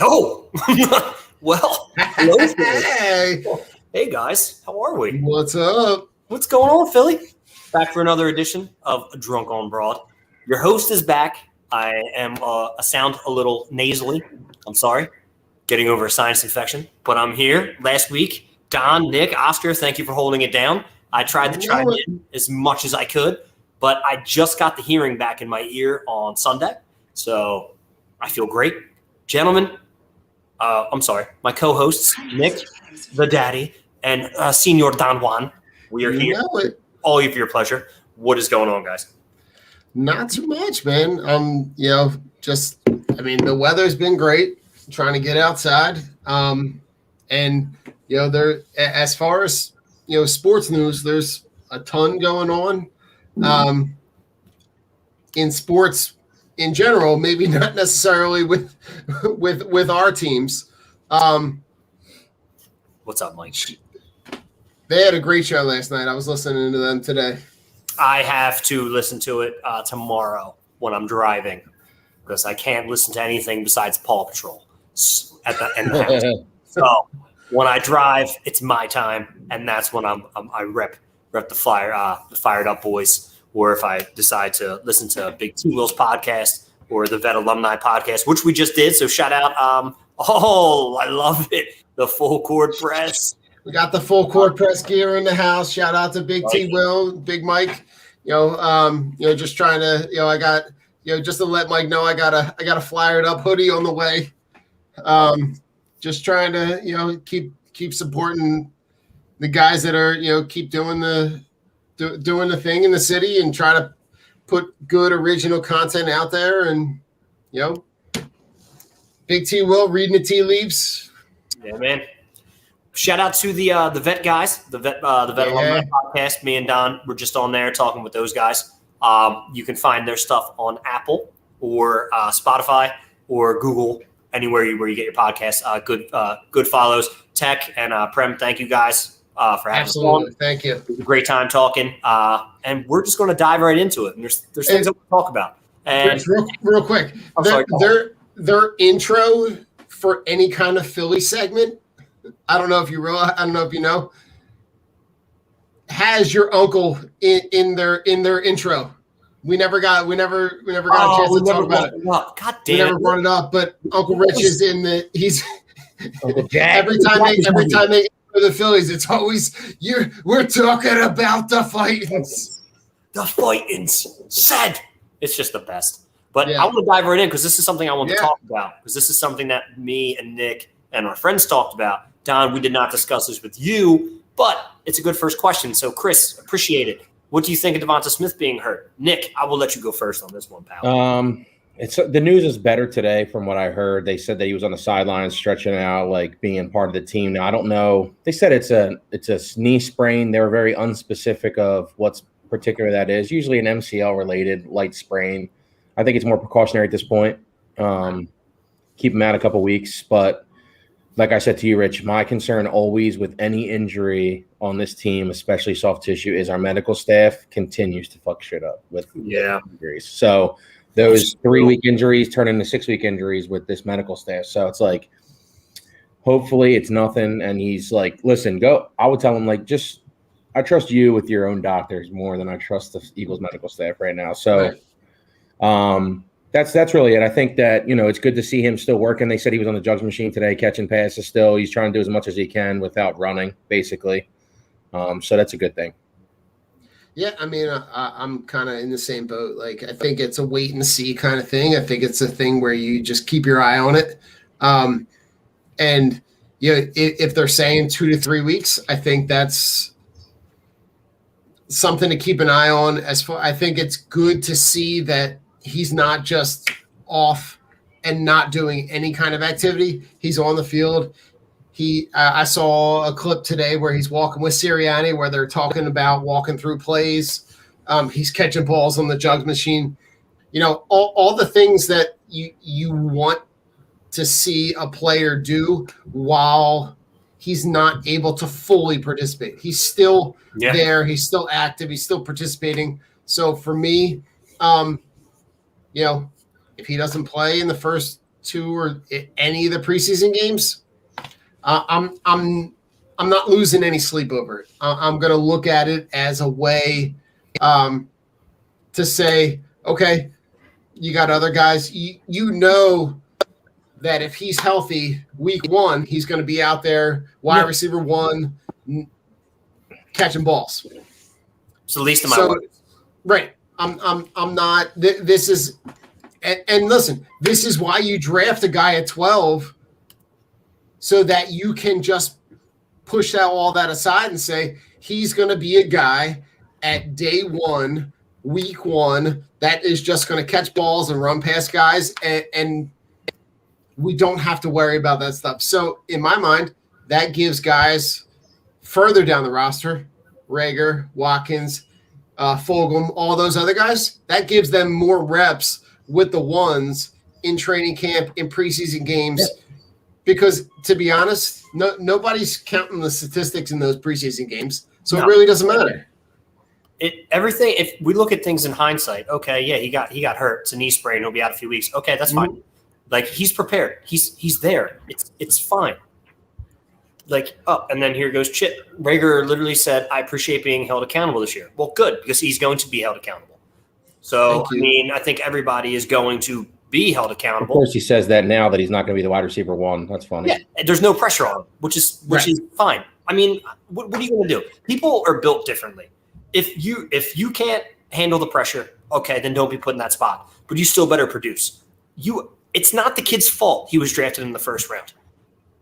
Oh, well, hello, Hey, hey guys, how are we? what's up? What's going on, Philly? Back for another edition of Drunk on Broad. Your host is back. I am sound a little nasally. I'm sorry, getting over a sinus infection, but I'm here. Last week, Don, Nick, Oscar, thank you for holding it down. I tried to chime in as much as I could, but I just got the hearing back in my ear on Sunday, so I feel great. Gentlemen, I'm sorry, my co-hosts, Nick, the daddy, and Senor Don Juan. We are here. All of your pleasure. What is going on, guys? Not too much, man. The weather's been great. I'm trying to get outside. There, as far as, sports news, there's a ton going on. In sports in general, maybe not necessarily with our teams. What's up, Mike? They had a great show last night. I was listening to them today. I have to listen to it tomorrow when I'm driving because I can't listen to anything besides Paw Patrol at the end of the house. So when I drive, it's my time, and that's when I rep the Fired Up Boys. Or if I decide to listen to Big T Will's podcast or the Vet Alumni podcast, which we just did. So shout out. I love it. The full court press. We got the full court press gear in the house. Shout out to Big T Will, Big Mike. Just trying to, I got, just to let Mike know I got a Fired Up hoodie on the way. Just trying to, keep supporting the guys that are, keep doing the thing in the city and try to put good original content out there. And, Big T Will reading the tea leaves. Yeah, man. Shout out to the vet guys, the vet alumni podcast. Me and Don were just on there talking with those guys. You can find their stuff on Apple or Spotify or Google, anywhere where you get your podcasts. Good follows. Tech and Prem, thank you guys for having us on. Thank you. It was a great time talking, and we're just going to dive right into it. And there's things that we'll talk about. And real quick, their intro for any kind of Philly segment. I don't know if you realize. I don't know if you know. Has your uncle in their intro? We never got a chance to talk about it. God damn! We never brought it up, but Uncle Rich is in the. He's Uncle Jack. every time they for the Phillies, it's always we're talking about the fightings. The fightings said it's just the best. But I want to dive right in because this is something I want to talk about because this is something that me and Nick and our friends talked about. Don, we did not discuss this with you, but it's a good first question. So, Chris, appreciate it. What do you think of Devonta Smith being hurt? Nick, I will let you go first on this one, pal. The news is better today from what I heard. They said that he was on the sidelines stretching out, like being part of the team. Now, I don't know. They said it's a knee sprain. They were very unspecific of what's particular that is. Usually an MCL-related light sprain. I think it's more precautionary at this point. Keep him out a couple weeks. But like I said to you, Rich, my concern always with any injury on this team, especially soft tissue, is our medical staff continues to fuck shit up with injuries. So those 3-week injuries turn into 6-week injuries with this medical staff. So it's like, hopefully it's nothing. And he's like, listen, go. I would tell him, like, I trust you with your own doctors more than I trust the Eagles medical staff right now. So that's really it. I think that, it's good to see him still working. They said he was on the jugs machine today, catching passes still. He's trying to do as much as he can without running, basically. So that's a good thing. Yeah, I mean, I'm kind of in the same boat. Like, I think it's a wait and see kind of thing. I think it's a thing where you just keep your eye on it. If they're saying 2 to 3 weeks, I think that's something to keep an eye on. I think it's good to see that he's not just off and not doing any kind of activity. He's on the field. I saw a clip today where he's walking with Sirianni where they're talking about walking through plays. He's catching balls on the jugs machine. All the things that you want to see a player do while he's not able to fully participate. He's still there. He's still active. He's still participating. So for me, if he doesn't play in the first 2 or any of the preseason games, I'm not losing any sleep over it. I'm going to look at it as a way to say, okay, you got other guys. You know that if he's healthy, week 1, he's going to be out there, wide receiver 1, catching balls. It's the least of my worries. Right. I'm not. This is, and listen, this is why you draft a guy at 12, so that you can just push all that aside and say he's going to be a guy at day 1, week 1, that is just going to catch balls and run past guys, and we don't have to worry about that stuff. So in my mind, that gives guys further down the roster, Rager, Watkins, Fulgham, all those other guys, that gives them more reps with the ones in training camp, in preseason games. Yeah. Because to be honest, nobody's counting the statistics in those preseason games, so it really doesn't matter. Everything. If we look at things in hindsight, okay, yeah, he got hurt. It's a knee sprain. He'll be out a few weeks. Okay, that's fine. Like, he's prepared. He's there. It's fine. Like, and then here goes Chip. Rager literally said, "I appreciate being held accountable this year." Well, good, because he's going to be held accountable. So I mean, I think everybody is going to be held accountable. Of course, he says that now that he's not going to be the wide receiver 1. That's funny. Yeah, there's no pressure on him, which is fine. I mean, what are you going to do? People are built differently. If you can't handle the pressure, okay, then don't be put in that spot. But you still better produce. It's not the kid's fault he was drafted in the first round.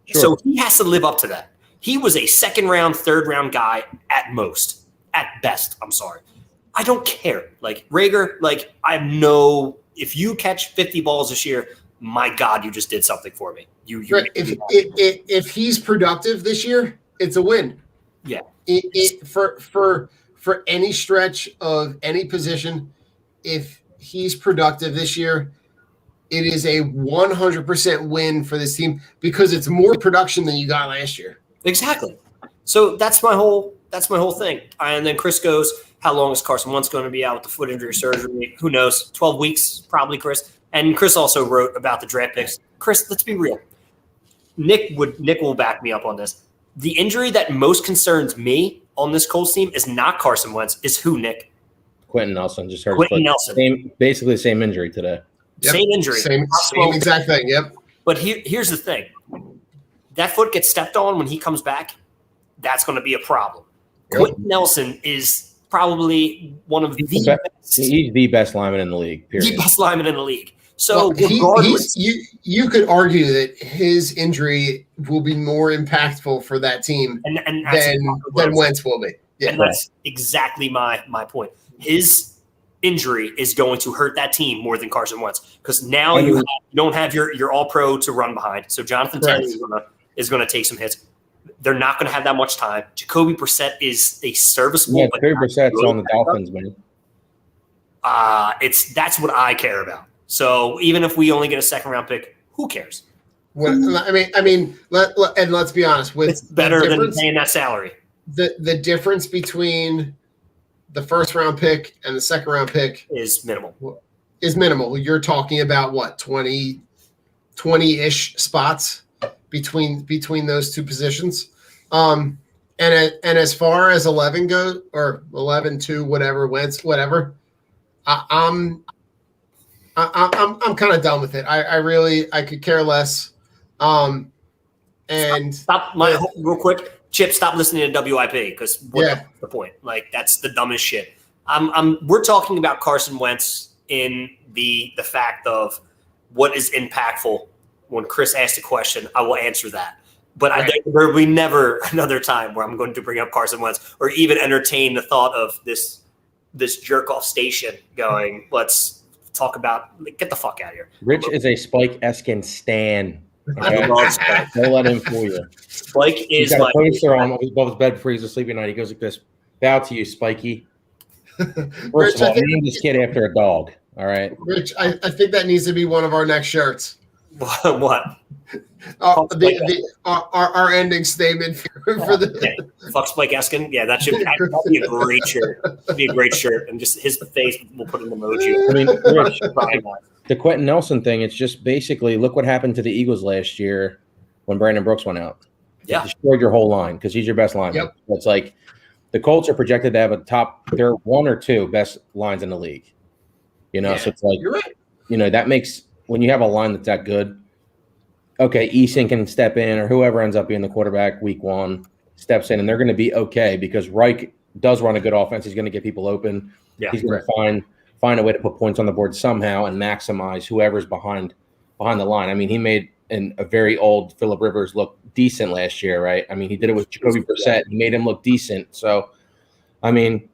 Sure. So he has to live up to that. He was a second round, third round guy at most, at best. I'm sorry. I don't care. Like, Rager, like, if you catch 50 balls this year, my God, you just did something for me. If he's productive this year, it's a win. Yeah. For any stretch of any position, if he's productive this year, it is a 100% win for this team because it's more production than you got last year. Exactly. So that's my whole thing. And then Chris goes, how long is Carson Wentz going to be out with the foot injury surgery? Who knows? 12 weeks, probably, Chris. And Chris also wrote about the draft picks. Chris, let's be real. Nick will back me up on this. The injury that most concerns me on this Colts team is not Carson Wentz. Is who, Nick? Quentin Nelson. Just heard Quentin Nelson. Basically the same injury today. Yep. Same injury. Same exact thing, yep. But here's the thing. That foot gets stepped on when he comes back. That's going to be a problem. Yep. Quentin Nelson is probably one of the best. He's the best lineman in the league, period. The best lineman in the league. So regardless, you could argue that his injury will be more impactful for that team than Wentz will be. Yeah. And that's exactly my point. His injury is going to hurt that team more than Carson Wentz because now you don't have your all-pro to run behind. So Jonathan Taylor is going to take some hits. They're not going to have that much time. Jacoby Brissett is a serviceable. Yeah, Jacoby Brissett's on the Dolphins, man. That's what I care about. So even if we only get a second-round pick, who cares? Well, I mean, let's be honest. It's better than paying that salary. The difference between the first-round pick and the second-round pick is minimal. You're talking about what, 20-ish spots between those two positions. And as far as 11 goes, or 11-2, whatever, Wentz, whatever, I'm kind of done with it. I could care less. And stop real quick. Chip, stop listening to WIP because what's the point? Like, that's the dumbest shit. We're talking about Carson Wentz in the fact of what is impactful. When Chris asked a question, I will answer that. But there will be never another time where I'm going to bring up Carson Wentz or even entertain the thought of this jerk-off station going, let's talk about – get the fuck out of here. Rich is a Spike Eskin stan. Okay? Don't let him fool you. Spike is He's got a poster on above his bed before he's asleep at night. He goes like this, bow to you, Spikey. First of all, name this kid after a dog, all right? Rich, I think that needs to be one of our next shirts. What? Our ending statement for the fuck Spike Eskin. Yeah, that'd be a great shirt. That'd be a great shirt, and just his face. We'll put an emoji. I mean, Rich, the Quentin Nelson thing, it's just basically look what happened to the Eagles last year when Brandon Brooks went out. Yeah. It destroyed your whole line because he's your best lineman. Yep. It's like the Colts are projected to have they're one or two best lines in the league. So it's like, you're right. That makes when you have a line that's that good. Okay, Eason can step in, or whoever ends up being the quarterback week 1 steps in, and they're going to be okay because Reich does run a good offense. He's going to get people open. Yeah, he's going to find a way to put points on the board somehow and maximize whoever's behind the line. I mean, he made a very old Phillip Rivers look decent last year, right? I mean, he did it with Jacoby Brissett. He made him look decent. So, I mean,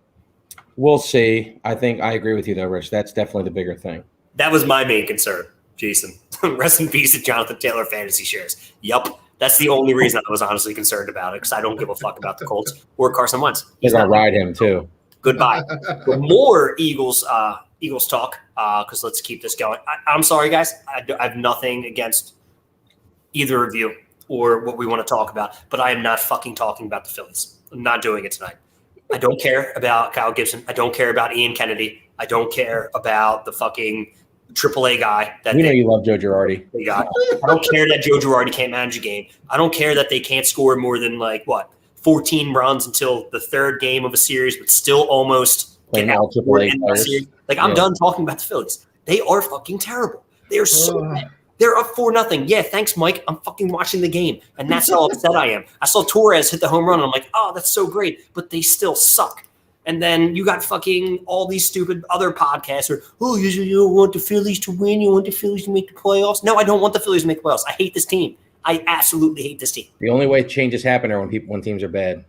we'll see. I think I agree with you, though, Rich. That's definitely the bigger thing. That was my main concern, Jason. Rest in peace to Jonathan Taylor fantasy shares. Yup. That's the only reason I was honestly concerned about it because I don't give a fuck about the Colts or Carson Wentz. He's going to ride him, too. Goodbye. But more Eagles talk because let's keep this going. I'm sorry, guys. I have nothing against either of you or what we want to talk about, but I am not fucking talking about the Phillies. I'm not doing it tonight. I don't care about Kyle Gibson. I don't care about Ian Kennedy. I don't care about the fucking AAA guy. You know you love Joe Girardi. I don't care that Joe Girardi can't manage a game. I don't care that they can't score more than 14 runs until the third game of a series, but still almost get out. I'm done talking about the Phillies. They are fucking terrible. They are so bad. They're up 4-0. Yeah, thanks, Mike. I'm fucking watching the game, and that's how upset I am. I saw Torres hit the home run, and I'm like, oh, that's so great, but they still suck. And then you got fucking all these stupid other podcasts you don't want the Phillies to win. You want the Phillies to make the playoffs. No, I don't want the Phillies to make the playoffs. I hate this team. I absolutely hate this team. The only way changes happen are when teams are bad.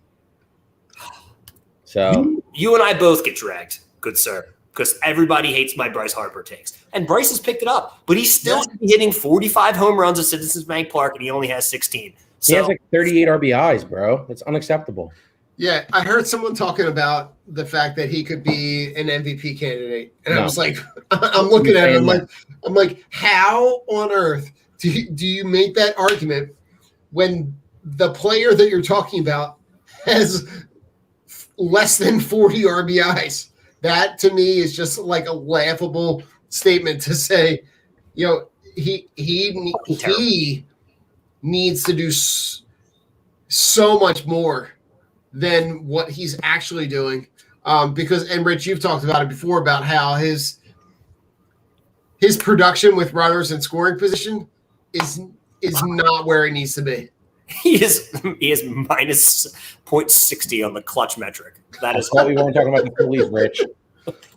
So you and I both get dragged, good sir, because everybody hates my Bryce Harper takes. And Bryce has picked it up, but he's still hitting 45 home runs at Citizens Bank Park, and he only has 16. So, he has 38 RBIs, bro. That's unacceptable. Yeah, I heard someone talking about the fact that he could be an MVP candidate, and I was like, I'm looking at him, I'm like, how on earth do you make that argument when the player that you're talking about has less than 40 RBIs? That to me is just like a laughable statement to say. He needs to do so much more than what he's actually doing. Because Rich, you've talked about it before about how his production with runners in scoring position is not where he needs to be. He is minus 0.60 on the clutch metric. That is we weren't talking about the Phillies, Rich.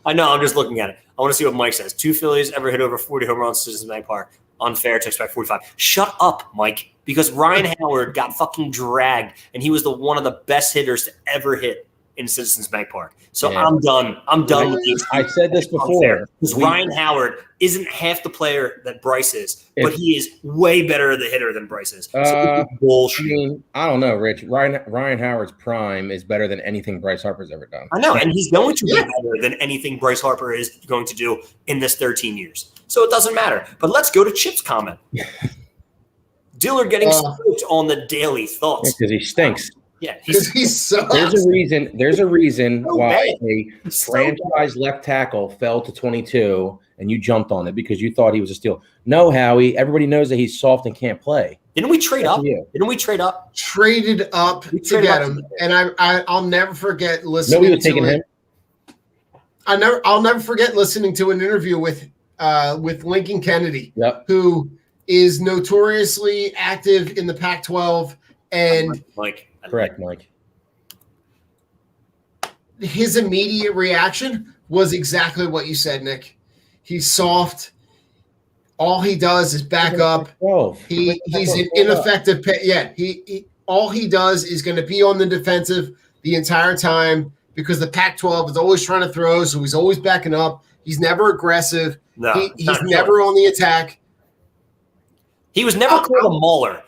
I know, I'm just looking at it. I want to see what Mike says. 2 Phillies ever hit over 40 home runs at Citizens Bank Park. Unfair to expect 45. Shut up, Mike, because Ryan Howard got fucking dragged, and he was one of the best hitters to ever hit in Citizens Bank Park. So yeah. I'm done. I'm done with these. I said this before. Because Ryan Howard isn't half the player that Bryce is, but he is way better of the hitter than Bryce is. So bullshit. I don't know, Rich. Ryan Howard's prime is better than anything Bryce Harper's ever done. I know, and he's going to be better than anything Bryce Harper is going to do in this 13 years. So it doesn't matter. But let's go to Chip's comment. Dillard getting smoked on the daily thoughts. Because he stinks. Yeah, he sucks. There's a reason why a franchise left tackle fell to 22 and you jumped on it because you thought he was a steal. No, Howie, everybody knows that he's soft and can't play. Didn't we trade up? Didn't we trade up? Traded up to get him. And I'll never forget listening to taking him. I'll never forget listening to an interview with Lincoln Kennedy, who is notoriously active in the Pac-12 and Correct, Mike. His immediate reaction was exactly what you said, Nick. He's soft. All he does is back up. He's an ineffective. All he does is going to be on the defensive the entire time because the Pac-12 is always trying to throw, so he's always backing up. He's never aggressive. No, he's never on the attack. He was never called a mauler.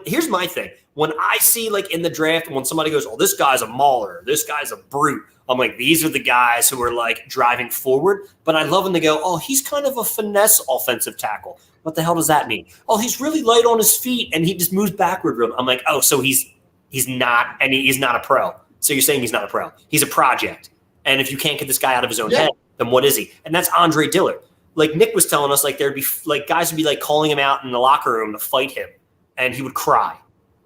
Here's my thing. When I see in the draft, when somebody goes, "Oh, this guy's a mauler, this guy's a brute," I'm like, these are the guys who are driving forward. But I love when they go, "Oh, he's kind of a finesse offensive tackle." What the hell does that mean? Oh, he's really light on his feet and he just moves backward. I'm like, oh, so he's not, and he's not a pro. So you're saying he's not a pro? He's a project. And if you can't get this guy out of his own head, then what is he? And that's Andre Dillard. like Nick was telling us, like there'd be like guys would be like calling him out in the locker room to fight him, and he would cry.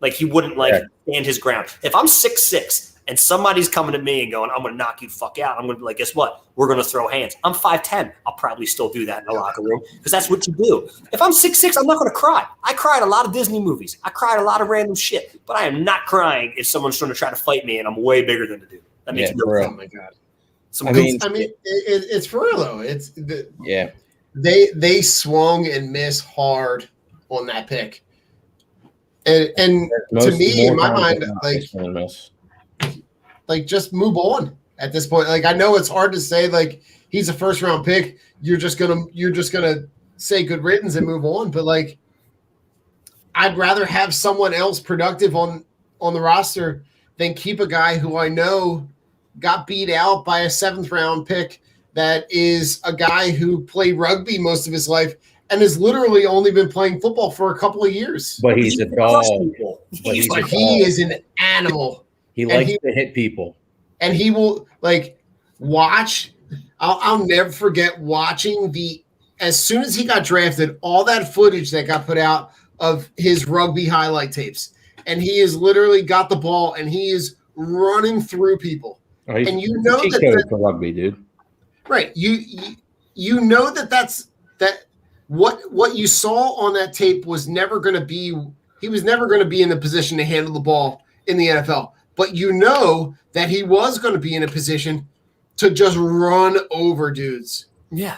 Like he wouldn't like stand his ground. If I'm 6'6" and somebody's coming to me and going, I'm going to knock you the fuck out, I'm going to be like, guess what? We're going to throw hands. I'm 5'10". I'll probably still do that in the locker room because that's what you do. If I'm 6'6", I'm not going to cry. I cried a lot of Disney movies. I cried a lot of random shit, but I am not crying if someone's trying to try to fight me and I'm way bigger than the dude. That makes me oh my God. I mean, it's for real though. They swung and missed hard on that pick. And to me, in my mind, like just move on at this point. Like I know it's hard to say like he's a first round pick. You're just gonna say good riddance and move on. But like I'd rather have someone else productive on the roster than keep a guy who I know got beat out by a 7th round pick that is a guy who played rugby most of his life and has literally only been playing football for a couple of years. But he's a dog. He is an animal. He likes to hit people. And he will like watch. I'll never forget watching as soon as he got drafted, all that footage that got put out of his rugby highlight tapes. And he has literally got the ball and he is running through people. Oh, and you know that for rugby, dude. Right. You know that's what you saw on that tape was never going to be – he was never going to be in the position to handle the ball in the NFL. But you know that he was going to be in a position to just run over dudes. Yeah.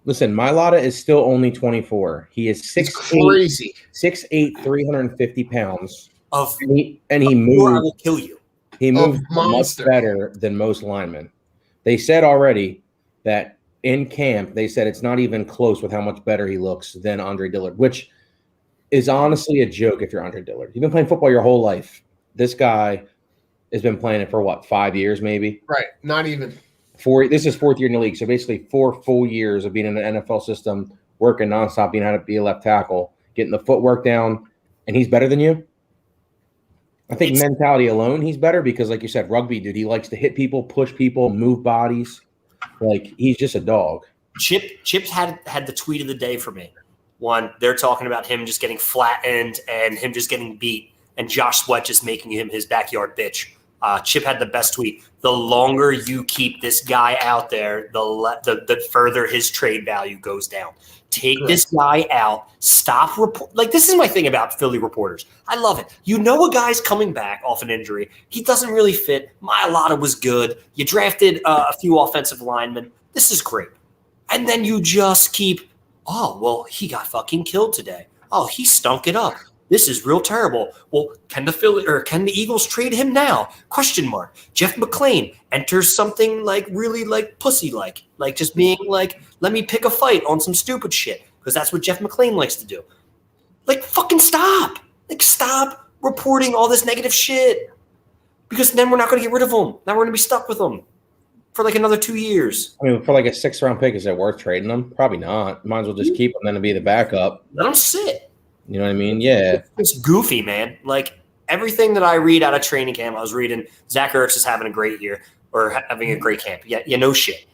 Listen, Mailata is still only 24. He is 6'8", 350 pounds. And he moves. I will kill you. He moves much better than most linemen. They said already that in camp, they said it's not even close with how much better he looks than Andre Dillard, which is honestly a joke if you're Andre Dillard. You've been playing football your whole life. This guy has been playing it for, 5 years maybe? Right, not even. This is 4th year in the league, so basically 4 full years of being in the NFL system, working nonstop, being how to be a left tackle, getting the footwork down, and he's better than you? I think mentality alone, he's better because, like you said, rugby, dude, he likes to hit people, push people, move bodies. Like, he's just a dog. Chip's had the tweet of the day for me. One, they're talking about him just getting flattened and him just getting beat, and Josh Sweat just making him his backyard bitch. Chip had the best tweet. The longer you keep this guy out there, the further his trade value goes down. Take this guy out. Stop like this is my thing about Philly reporters. I love it. You know a guy's coming back off an injury. He doesn't really fit. Mailata was good. You drafted a few offensive linemen. This is great. And then you just keep, oh, well, he got fucking killed today. Oh, he stunk it up. This is real terrible. Well, can the Eagles trade him now? Question mark. Jeff McClain enters something like really like pussy-like just being like, let me pick a fight on some stupid shit because that's what Jeff McClain likes to do. Like, fucking stop. Like, stop reporting all this negative shit because then we're not going to get rid of him. Now we're going to be stuck with him for like another 2 years. I mean, for like a 6th round pick, is it worth trading them? Probably not. Might as well just keep him then to be the backup. Let him sit. You know what I mean? Yeah. It's goofy, man. Like, everything that I read out of training camp, I was reading Zach Ertz is having a great year or having a great camp. Yeah, no shit.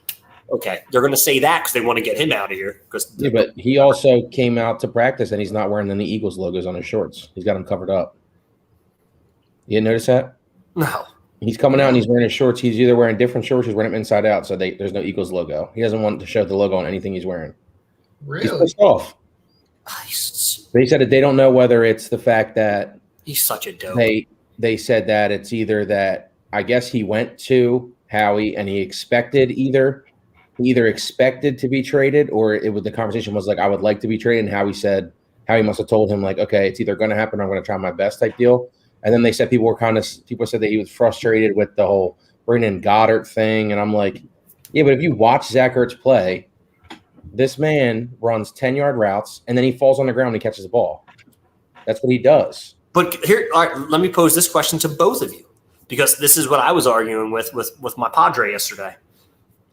Okay, they're going to say that because they want to get him out of here. Yeah, but he also came out to practice and he's not wearing any Eagles logos on his shorts. He's got them covered up. You didn't notice that? No. He's coming out and he's wearing his shorts. He's either wearing different shorts or he's wearing them inside out, so there's no Eagles logo. He doesn't want to show the logo on anything he's wearing. Really? He's pissed off. They said that they don't know whether it's the fact that he's such a dope. They said that it's either that I guess he went to Howie and he either expected to be traded or the conversation was like, I would like to be traded. And Howie must have told him like, okay, it's either going to happen or I'm going to try my best type deal. And then they said people said that he was frustrated with the whole bringing in Goddard thing. And I'm like, yeah, but if you watch Zach Ertz play, this man runs 10-yard routes, and then he falls on the ground and he catches the ball. That's what he does. But here, all right, let me pose this question to both of you, because this is what I was arguing with my Padre yesterday.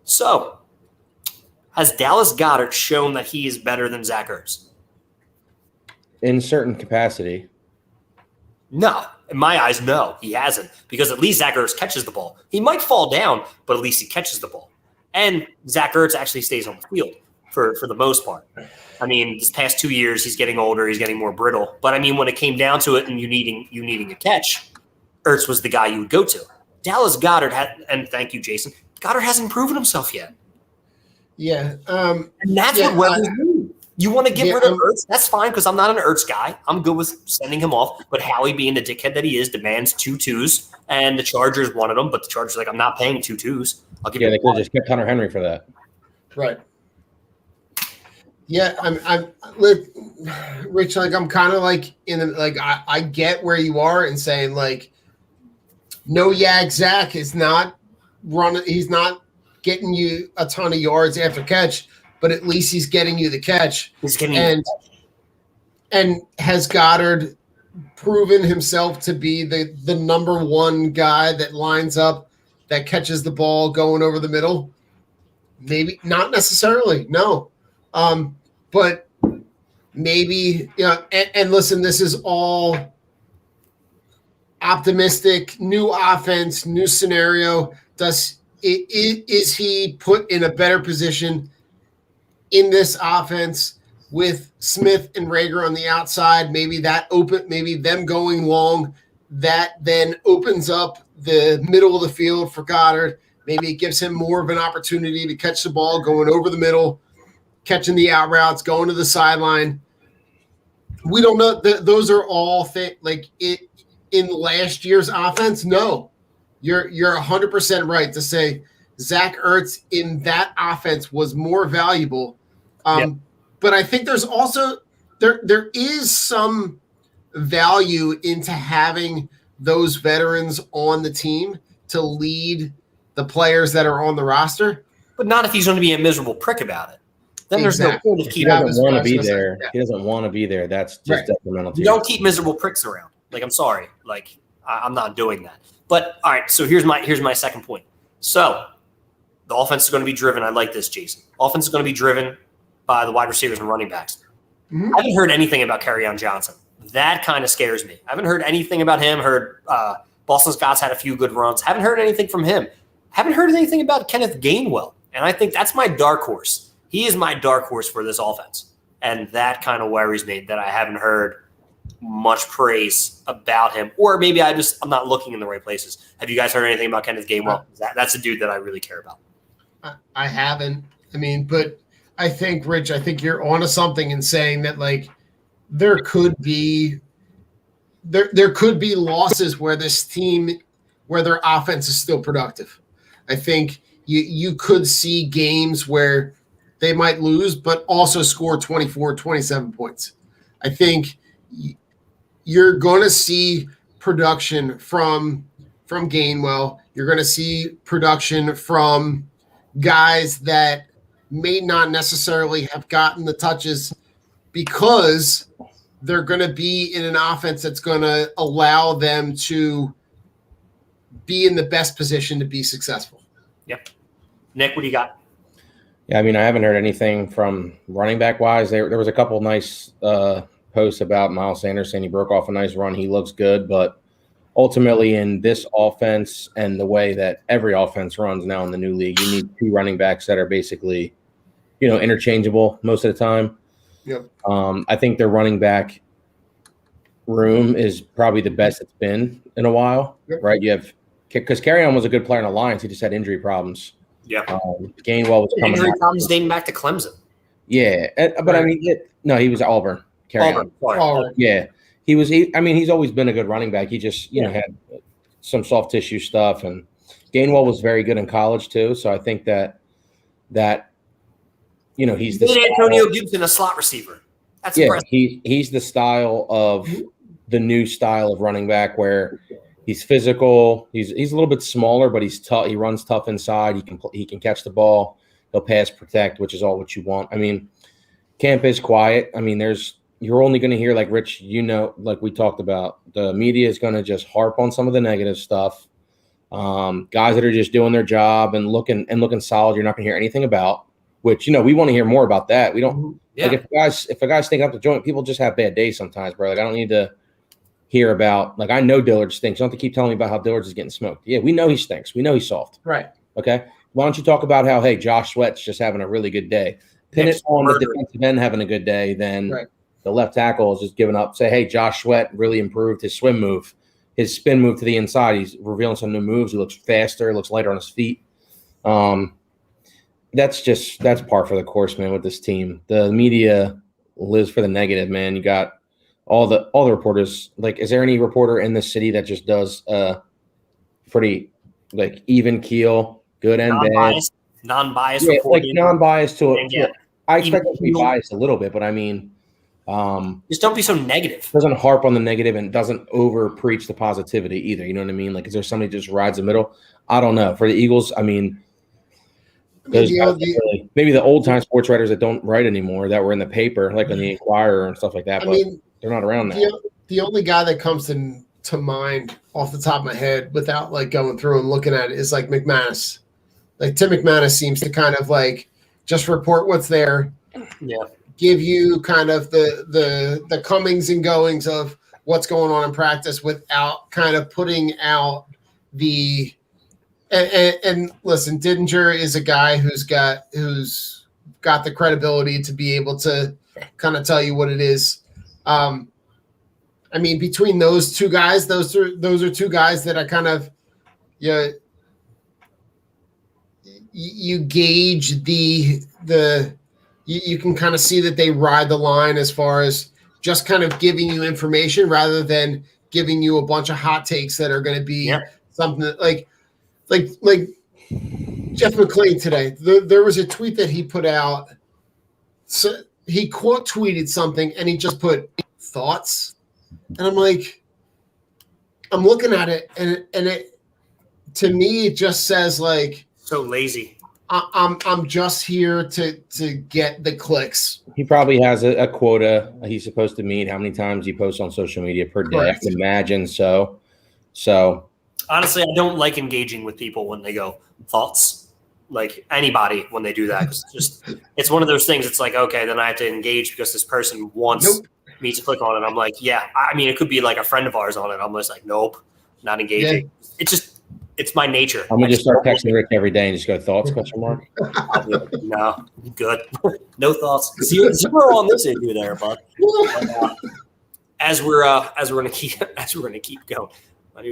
So, has Dallas Goedert shown that he is better than Zach Ertz? In certain capacity. No. In my eyes, no, he hasn't, because at least Zach Ertz catches the ball. He might fall down, but at least he catches the ball. And Zach Ertz actually stays on the field. for the most part. I mean, this past 2 years, he's getting older, he's getting more brittle. But I mean, when it came down to it and you needing a catch, Ertz was the guy you would go to. Dallas Goedert and thank you, Jason. Goddard hasn't proven himself yet. Yeah. And that's what Weber's doing. You want to get rid of Ertz? That's fine because I'm not an Ertz guy. I'm good with sending him off. But Howie, being the dickhead that he is, demands 2 twos, and the Chargers wanted him, but the Chargers are like, I'm not paying 2 twos. I'll give you. They could have just kept Hunter Henry for that. Right. Yeah, I'm look, Rich. Like I'm kind of like I get where you are and saying like, no, Zach is not running. He's not getting you a ton of yards after catch, but at least he's getting you the catch. He's getting and has Goddard proven himself to be the number one guy that lines up, that catches the ball going over the middle? Maybe not necessarily, no. But maybe, and listen, this is all optimistic, new offense, new scenario. Is he put in a better position in this offense with Smith and Rager on the outside? Maybe them going long, that then opens up the middle of the field for Goddard. Maybe it gives him more of an opportunity to catch the ball going over the middle, catching the out routes, going to the sideline. We don't know. Those are all things like it in last year's offense. No, you're 100% right to say Zach Ertz in that offense was more valuable. But I think there's also there is some value into having those veterans on the team to lead the players that are on the roster. But not if he's going to be a miserable prick about it. Then there's no point of keeping him. He doesn't want to be there. He doesn't want to be there. That's just detrimental to you. Don't keep miserable pricks around. Like, I'm sorry. Like, I'm not doing that. But all right, so here's my second point. So the offense is going to be driven. I like this, Jason. Offense is going to be driven by the wide receivers and running backs. Mm-hmm. I haven't heard anything about Kerryon Johnson. That kind of scares me. I haven't heard anything about him. Heard Boston Scott's had a few good runs. Haven't heard anything from him. Haven't heard anything about Kenneth Gainwell. And I think that's my dark horse. He is my dark horse for this offense. And that kind of worries me that I haven't heard much praise about him. Or maybe I'm not looking in the right places. Have you guys heard anything about Kenneth Gainwell? That's a dude that I really care about. I haven't. I mean, but I think, Rich, you're onto something in saying that, like, there could be losses where this team, where their offense is still productive. I think you could see games where they might lose, but also score 24, 27 points. I think you're going to see production from Gainwell. You're going to see production from guys that may not necessarily have gotten the touches because they're going to be in an offense that's going to allow them to be in the best position to be successful. Yep. Nick, what do you got? Yeah, I mean, I haven't heard anything from running back wise. There was a couple nice posts about Miles Sanders saying he broke off a nice run. He looks good, but ultimately in this offense and the way that every offense runs now in the new league, you need 2 running backs that are basically, interchangeable most of the time. Yep. I think their running back room is probably the best it's been in a while, right? You have because Kerryon was a good player in the Lions. He just had injury problems. Yeah. Gainwell was coming injury problems dating back to Clemson. Yeah, but I mean, he was Auburn. Auburn. Yeah, he was. He's always been a good running back. He just had some soft tissue stuff, and Gainwell was very good in college too. So I think that he's the Antonio Gibson, a slot receiver. That's impressive. He's the style of the new style of running back where he's physical. He's a little bit smaller, but he's tough. He runs tough inside. He can catch the ball. He'll pass protect, which is all what you want. I mean, camp is quiet. I mean, you're only going to hear, like Rich, like we talked about, the media is going to just harp on some of the negative stuff. Guys that are just doing their job and looking solid, you're not going to hear anything about. Which we want to hear more about that. We don't like if a guy's stinking up the joint. People just have bad days sometimes, bro. Like I don't need to hear about. Like I know Dillard stinks. You don't have to keep telling me about how Dillard's is getting smoked. Yeah, we know he stinks. We know he's soft. Right. Okay. Why don't you talk about how Josh Sweat's just having a really good day? pin it on the murder. defensive end having a good day, then Right. the left tackle is just giving up. Say, hey, Josh Sweat really improved his swim move, his spin move to the inside. He's revealing some new moves. He looks faster, looks lighter on his feet. That's par for the course, man, with this team. The media lives for the negative, man. You got all the reporters. Like, is there any reporter in this city that just does pretty like even keel, good and bad, non-biased like reporting? non-biased to it? Yeah. I expect it to be biased a little bit, but I mean, just don't be so negative. Doesn't harp on the negative and doesn't over preach the positivity either. You know what I mean? Like, is there somebody who just rides the middle? I don't know. For the Eagles, I mean, maybe the old time sports writers that don't write anymore that were in the paper, like in the Inquirer and stuff like that. But they're not around now. The only guy that comes to mind off the top of my head without like going through and looking at it is like McManus. Like Tim McManus seems to kind of like just report what's there. Yeah. Give you kind of the comings and goings of what's going on in practice without kind of putting out the and listen, Didinger is a guy who's got the credibility to be able to kind of tell you what it is. I mean, between those two guys, those are two guys that I kind of you gauge you can kind of see that they ride the line as far as just kind of giving you information rather than giving you a bunch of hot takes that are going to be something that, like Jeff McClain today. There was a tweet that he put out. So he quote tweeted something and he just put thoughts. And I'm like, I'm looking at it and it to me it just says like so lazy. I'm just here to get the clicks. He probably has a quota he's supposed to meet. How many times he posts on social media per day? Correct. I can imagine so. Honestly, I don't like engaging with people when they go thoughts. Like anybody when they do that, it's one of those things. It's like, okay, then I have to engage because this person wants me to click on it. I'm like, yeah. I mean, it could be like a friend of ours on it. I'm just like, nope, not engaging. Yeah. It's my nature. I'm gonna just start texting Rick every day and just go thoughts ? No, good. No thoughts. Zero on this issue there, bud. As we're gonna keep going. My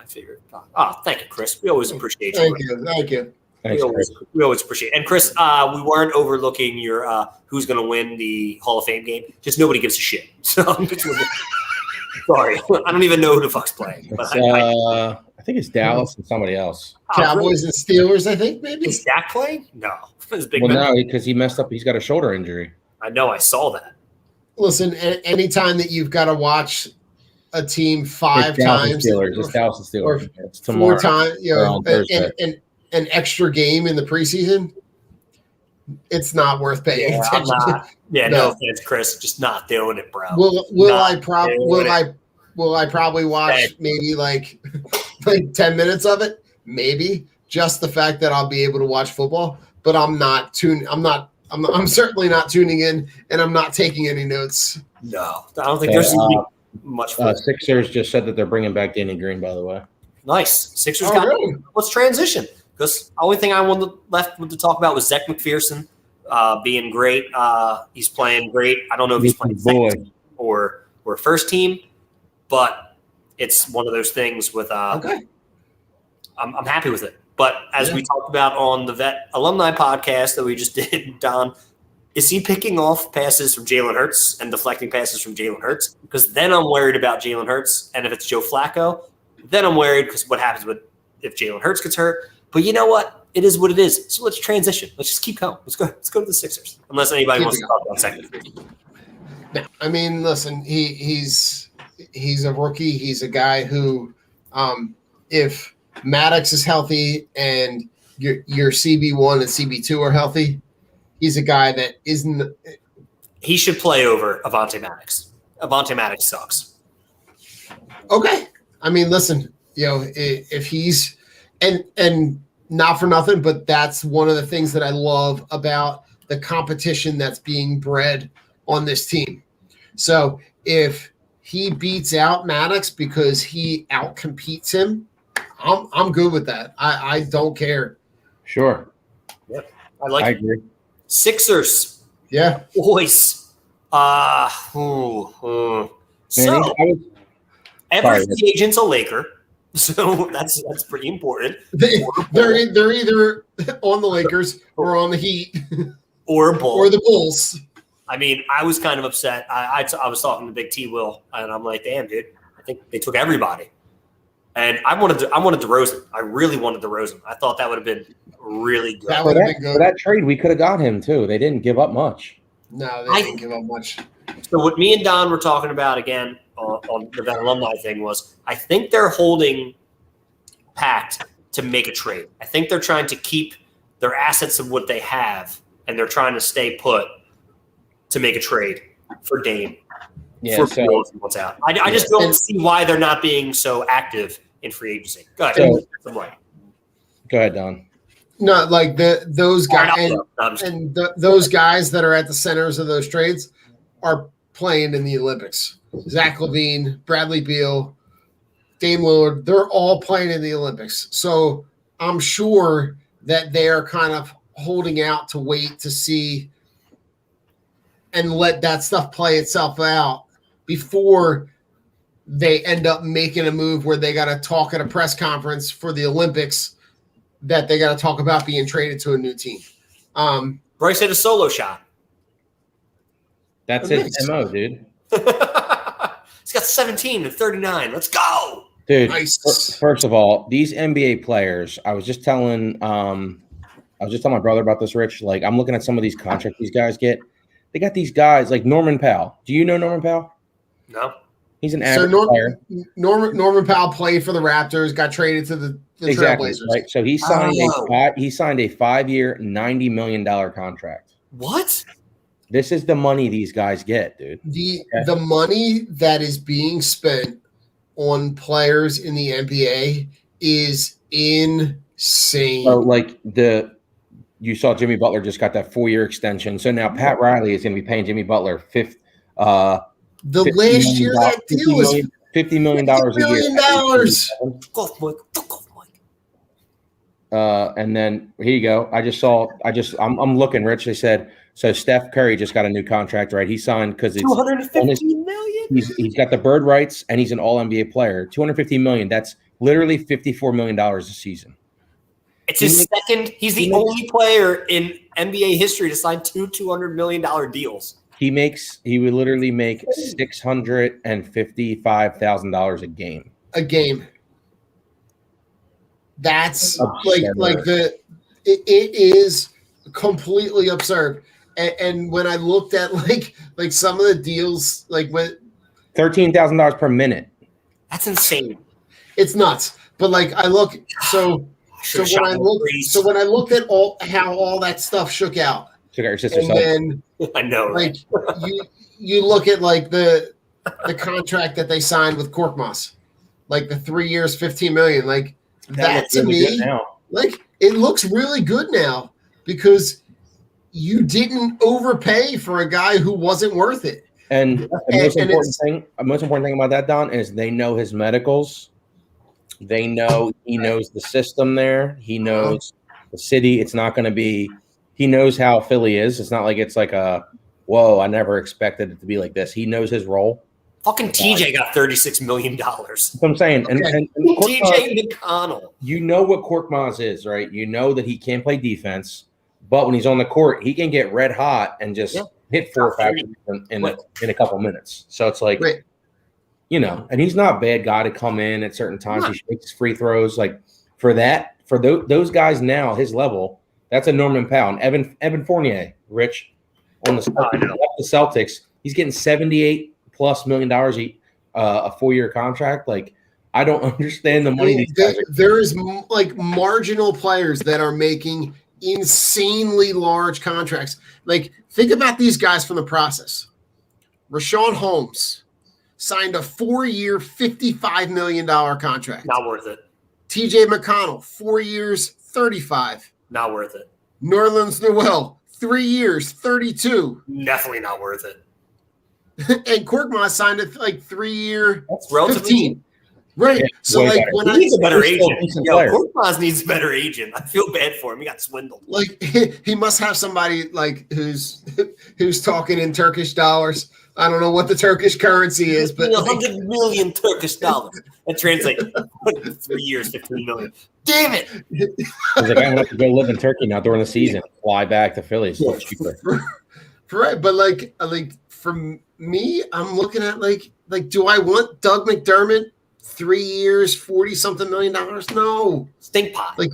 favorite. Oh, thank you, Chris. We always appreciate you. Thank you. Thanks, we always appreciate it. And Chris, we weren't overlooking your who's going to win the Hall of Fame game. Just nobody gives a shit. So sorry, I don't even know who the fuck's playing. But I think it's Dallas and somebody else. Cowboys and Steelers, I think maybe. Is Dak playing? No. No, because he messed up. He's got a shoulder injury. I know. I saw that. Listen, anytime that you've got to watch a team five times, it's Dallas and Steelers. It's tomorrow. 4 times, an extra game in the preseason, it's not worth paying attention. No offense, Chris, just not doing it, bro. Will I probably watch maybe like 10 minutes of it? Maybe, just the fact that I'll be able to watch football, but I'm certainly not tuning in, and I'm not taking any notes. No, I don't think there's much fun. Sixers just said that they're bringing back Danny Green, by the way. Nice. Sixers got really? Let's transition. Because the only thing I left to talk about was Zach McPherson being great. He's playing great. I don't know if he's playing second team or first team, but it's one of those things with I'm happy with it. But as we talked about on the Vet Alumni podcast that we just did, Don, is he picking off passes from Jalen Hurts and deflecting passes from Jalen Hurts? Because then I'm worried about Jalen Hurts. And if it's Joe Flacco, then I'm worried because what happens if Jalen Hurts gets hurt. But you know what? It is what it is. So let's transition. Let's just keep going. Let's go to the Sixers. Unless anybody wants to talk about second. No, I mean, listen, he's a rookie. He's a guy who, if Maddox is healthy and your CB1 and CB2 are healthy, he's a guy that isn't. He should play over Avonte Maddox. Avonte Maddox sucks. Okay. I mean, listen, if he's and not for nothing, but that's one of the things that I love about the competition that's being bred on this team. So if he beats out Maddox because he outcompetes him, I'm good with that. I don't care. Sure. Yep. I agree. Sixers. Yeah. Boys. Man, So I every sorry. free agent's a Laker. So that's pretty important. They're either on the Lakers or on the Heat Or a Bull. or the Bulls. I mean, I was kind of upset. I was talking to Big T Will, and I'm like, damn, dude, I think they took everybody. And I wanted DeRozan. I really wanted DeRozan. I thought that would have been really good. That For would have that, been good. for that trade, we could have got him too. They didn't give up much. No, they didn't give up much. So what me and Don were talking about again on that alumni thing was, I think they're holding pact to make a trade. I think they're trying to keep their assets of what they have, and they're trying to stay put to make a trade for Dame. Yeah, For so, Fields and what's out. I just don't see why they're not being so active in free agency. Go ahead. go ahead, Don. No, like those guys No, those guys that are at the centers of those trades are playing in the Olympics. Zach LaVine, Bradley Beal, Dame Lillard, they're all playing in the Olympics. So I'm sure that they are kind of holding out to wait to see and let that stuff play itself out before they end up making a move where they got to talk at a press conference for the Olympics that they got to talk about being traded to a new team. Bryce hit a solo shot. That's his MO, dude. He's got 17 and 39. Let's go. Dude, Nice. first of all, these NBA players, I was just telling my brother about this, Rich. Like, I'm looking at some of these contracts these guys get. They got these guys like Norman Powell. Do you know Norman Powell? No. He's an average player. Norman Powell played for the Raptors, got traded to the Exactly. Trailblazers. Right. So he signed a 5-year, $90 million contract. What? This is the money these guys get, dude. The money that is being spent on players in the NBA is insane. So, like, you saw Jimmy Butler just got that 4-year extension. So now Pat Riley is going to be paying Jimmy Butler the last year that deal was $50 million a year. Golf Mike. And then here you go. I'm looking, Rich. They said, so Steph Curry just got a new contract, right? He signed because it's $250 million. He's got the bird rights and he's an all NBA player. $250 million. That's literally $54 million a season. It's his second. He's the only player in NBA history to sign two $200 million deals. He would literally make $655,000 a game. A game. That's absurd. it is completely absurd. And when I looked at like some of the deals, like when $13,000 per minute. That's insane. It's nuts. But like I look when I looked at how all that stuff shook out. Took out your sister's and then I know, like you look at like the contract that they signed with Korkmaz, like the 3 years, $15 million. Like that to me, like it looks really good now because you didn't overpay for a guy who wasn't worth it. And the most important thing about that, Don, is they know his medicals. They know he knows the system there. He knows the city. It's not going to be. He knows how Philly is. It's not like it's like whoa, I never expected it to be like this. He knows his role. Fucking TJ got $36 million. That's what I'm saying. And TJ McConnell. You know what Korkmaz is, right? You know that he can't play defense, but when he's on the court, he can get red hot and just hit 4 or 5 in a couple minutes. So it's like, and he's not a bad guy to come in at certain times. He makes free throws. Like for those guys now, his level, that's a Norman Powell. And Evan Fournier, Rich, on the Celtics, he's getting $78+ million a 4-year contract. Like, I don't understand the money these guys are getting. There is like marginal players that are making insanely large contracts. Like, think about these guys from the process. Rashawn Holmes signed a 4-year, $55 million contract. Not worth it. TJ McConnell, 4 years, $35. Not worth it. Nerlens Noel, 3 years, $32. Definitely not worth it. And Korkmaz signed a 3-year, That's relatively $15. Right. Yeah, So way like better. when He needs a better He's still a agent. decent Yo, player. Korkmaz needs a better agent. I feel bad for him. He got swindled. like he must have somebody like who's talking in Turkish dollars. I don't know what the Turkish currency is, but like, 100 million Turkish dollars. That translates 3 years, 15 million. Damn it! He's like, I'm gonna have to go live in Turkey now during the season. Fly back to Philly. It's still cheaper. right. But like for me, I'm looking at like do I want Doug McDermott 3 years, 40 something $million? No. Stink pot. Like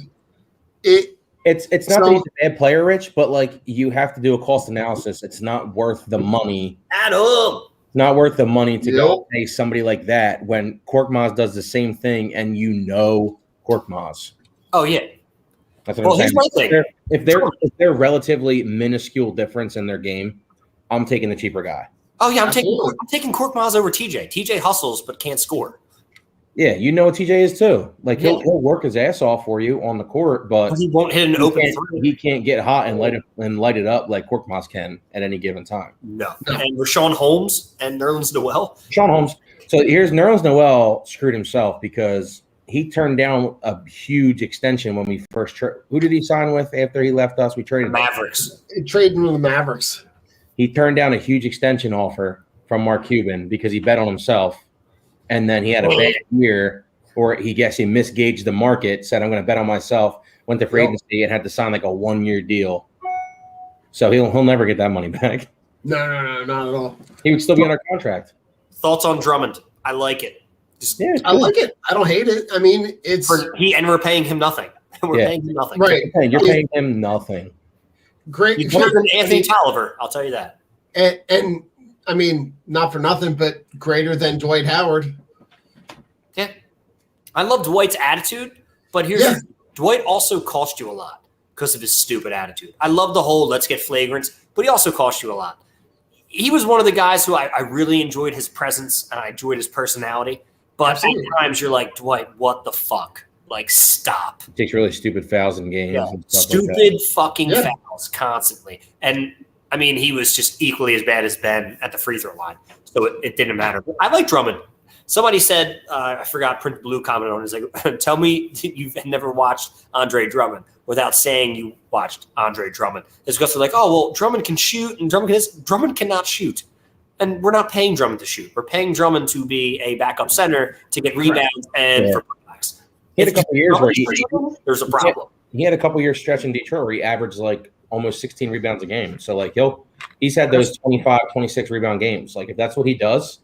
it. It's not that he's a bad player, Rich, but like you have to do a cost analysis. It's not worth the money. Adam. Not worth the money to go pay somebody like that when Korkmaz does the same thing and you know Korkmaz. Oh yeah. That's what I'm saying. Here's my thing. If they're relatively minuscule difference in their game, I'm taking the cheaper guy. Oh yeah, I'm taking Korkmaz over TJ. TJ hustles but can't score. Yeah, you know what TJ is too. Like he'll work his ass off for you on the court, but he won't hit an open three. He can't get hot and light it up like Korkmaz can at any given time. No. And Rashawn Holmes and Nerlens Noel. Sean Holmes. So here's Nerlens Noel screwed himself because he turned down a huge extension when we first who did he sign with after he left us? We traded Mavericks. Trading with the Mavericks. He turned down a huge extension offer from Mark Cuban because he bet on himself. And then he had a bad year, or he misgauged the market, said, I'm going to bet on myself, went to free agency and had to sign like a 1-year deal. So he'll never get that money back. No, not at all. He would still be under contract. Thoughts on Drummond? I like it. I like it. I don't hate it. I mean, it's and we're paying him nothing. We're paying him nothing. Right. You're paying him nothing. Great. He's better than Anthony Tolliver, I'll tell you that. And I mean, not for nothing, but greater than Dwight Howard. Yeah. I love Dwight's attitude, but Dwight also cost you a lot because of his stupid attitude. I love the whole let's get flagrants, but he also cost you a lot. He was one of the guys who I really enjoyed his presence and I enjoyed his personality. But at times you're like, Dwight, what the fuck? Like, stop. He takes really stupid fouls in games. Yeah. And stuff Stupid fucking fouls constantly. And I mean, he was just equally as bad as Ben at the free throw line. So it didn't matter. I like Drummond. Somebody said, I forgot, Print Blue commented on it. He's like, tell me you've never watched Andre Drummond without saying you watched Andre Drummond. It's because they're like, oh, well, Drummond can shoot and Drummond cannot shoot. And we're not paying Drummond to shoot. We're paying Drummond to be a backup center to get rebounds and for putbacks. He had a couple years where there's a problem. He had a couple years stretch in Detroit where he averaged like almost 16 rebounds a game. So like he's had those 25, 26 rebound games. Like if that's what he does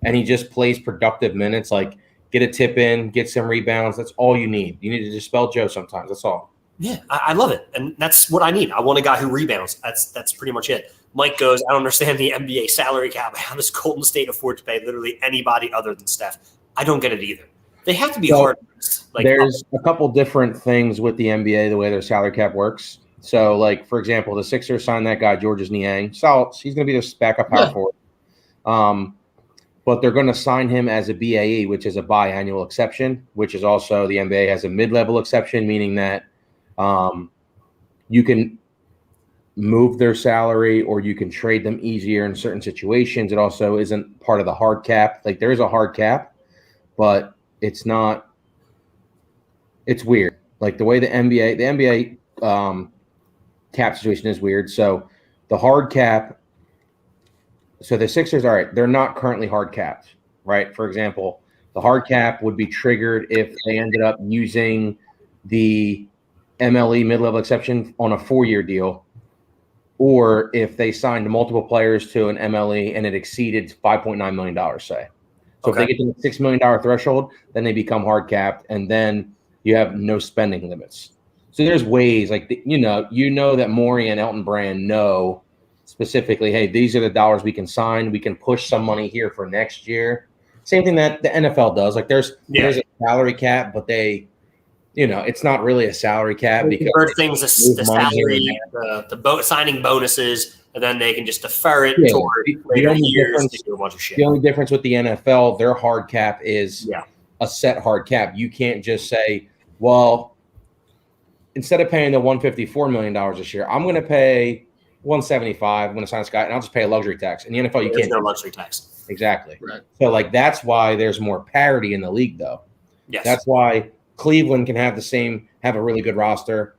and he just plays productive minutes, like get a tip in, get some rebounds, that's all you need. You need to just spell Joe sometimes. That's all. Yeah, I love it. And that's what I need. I want a guy who rebounds. That's pretty much it. Mike goes, I don't understand the NBA salary cap. How does Golden State afford to pay literally anybody other than Steph? I don't get it either. They have to be hard. Like, there's a couple different things with the NBA, the way their salary cap works. So, like, for example, the Sixers signed that guy, Georges Niang. So he's going to be this backup power forward. But they're going to sign him as a BAE, which is a biannual exception, which is also the NBA has a mid-level exception, meaning that you can move their salary or you can trade them easier in certain situations. It also isn't part of the hard cap. Like there is a hard cap, but it's not – it's weird. Like the way the NBA cap situation is weird. So the hard cap – so the Sixers, all right, they're not currently hard capped, right? For example, the hard cap would be triggered if they ended up using the MLE mid-level exception on a 4-year deal, or if they signed multiple players to an MLE and it exceeded $5.9 million, say. So if they get to the $6 million threshold, then they become hard capped, and then you have no spending limits. So there's ways, like, you know that Morey and Elton Brand know specifically, hey, these are the dollars we can sign. We can push some money here for next year. Same thing that the NFL does. Like there's a salary cap, but they, it's not really a salary cap because things the salary, the signing bonuses, and then they can just defer it toward later years to do a bunch of shit. The only difference with the NFL, their hard cap is a set hard cap. You can't just say, well, instead of paying the $154 million this year, I'm going to pay 175. I'm going to sign this guy, and I'll just pay a luxury tax. In the NFL, you There's can't. no luxury tax. Exactly. Right. So, like, that's why there's more parity in the league, though. Yes. That's why Cleveland can have a really good roster,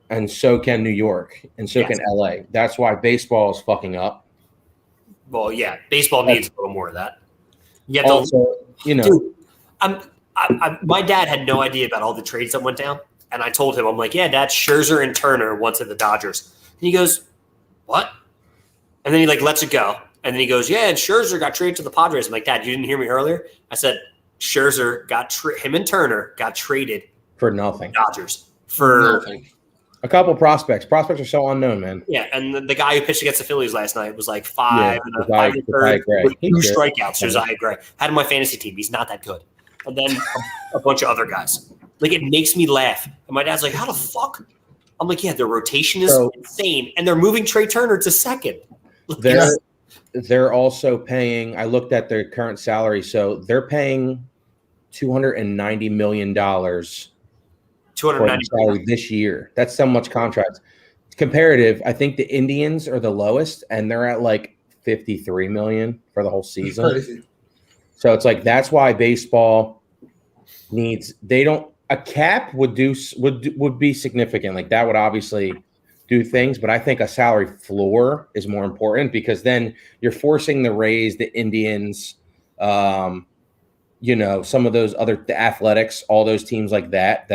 and so can New York, and so can LA. That's why baseball is fucking up. Well, yeah, baseball needs a little more of that. Yeah. Also, Dude, my dad had no idea about all the trades that went down, and I told him, I'm like, yeah, Dad, Scherzer and Turner went to the Dodgers, and he goes, what? And then he like lets it go, and then he goes, yeah, and Scherzer got traded to the Padres. I'm like, Dad, you didn't hear me earlier? I said Scherzer him and Turner got traded for nothing. Dodgers for Nothing. A couple prospects. Prospects are so unknown, man. Yeah, and the guy who pitched against the Phillies last night was like 5 and a Josiah third with 2 Gray. strikeouts. Josiah Gray had him on my fantasy team. He's not that good. And then a bunch of other guys. Like, it makes me laugh. And my dad's like, how the fuck? I'm like, yeah, their rotation is insane, and they're moving Trey Turner to second. They're also paying. I looked at their current salary, so they're paying $290 million. 290 salary this year. That's so much contracts. Comparative, I think the Indians are the lowest, and they're at like 53 million for the whole season. Crazy. So it's like that's why baseball needs. They don't. A cap would be significant. Like that would obviously do things, but I think a salary floor is more important because then you're forcing the Rays, the Indians, some of those the Athletics, all those teams like that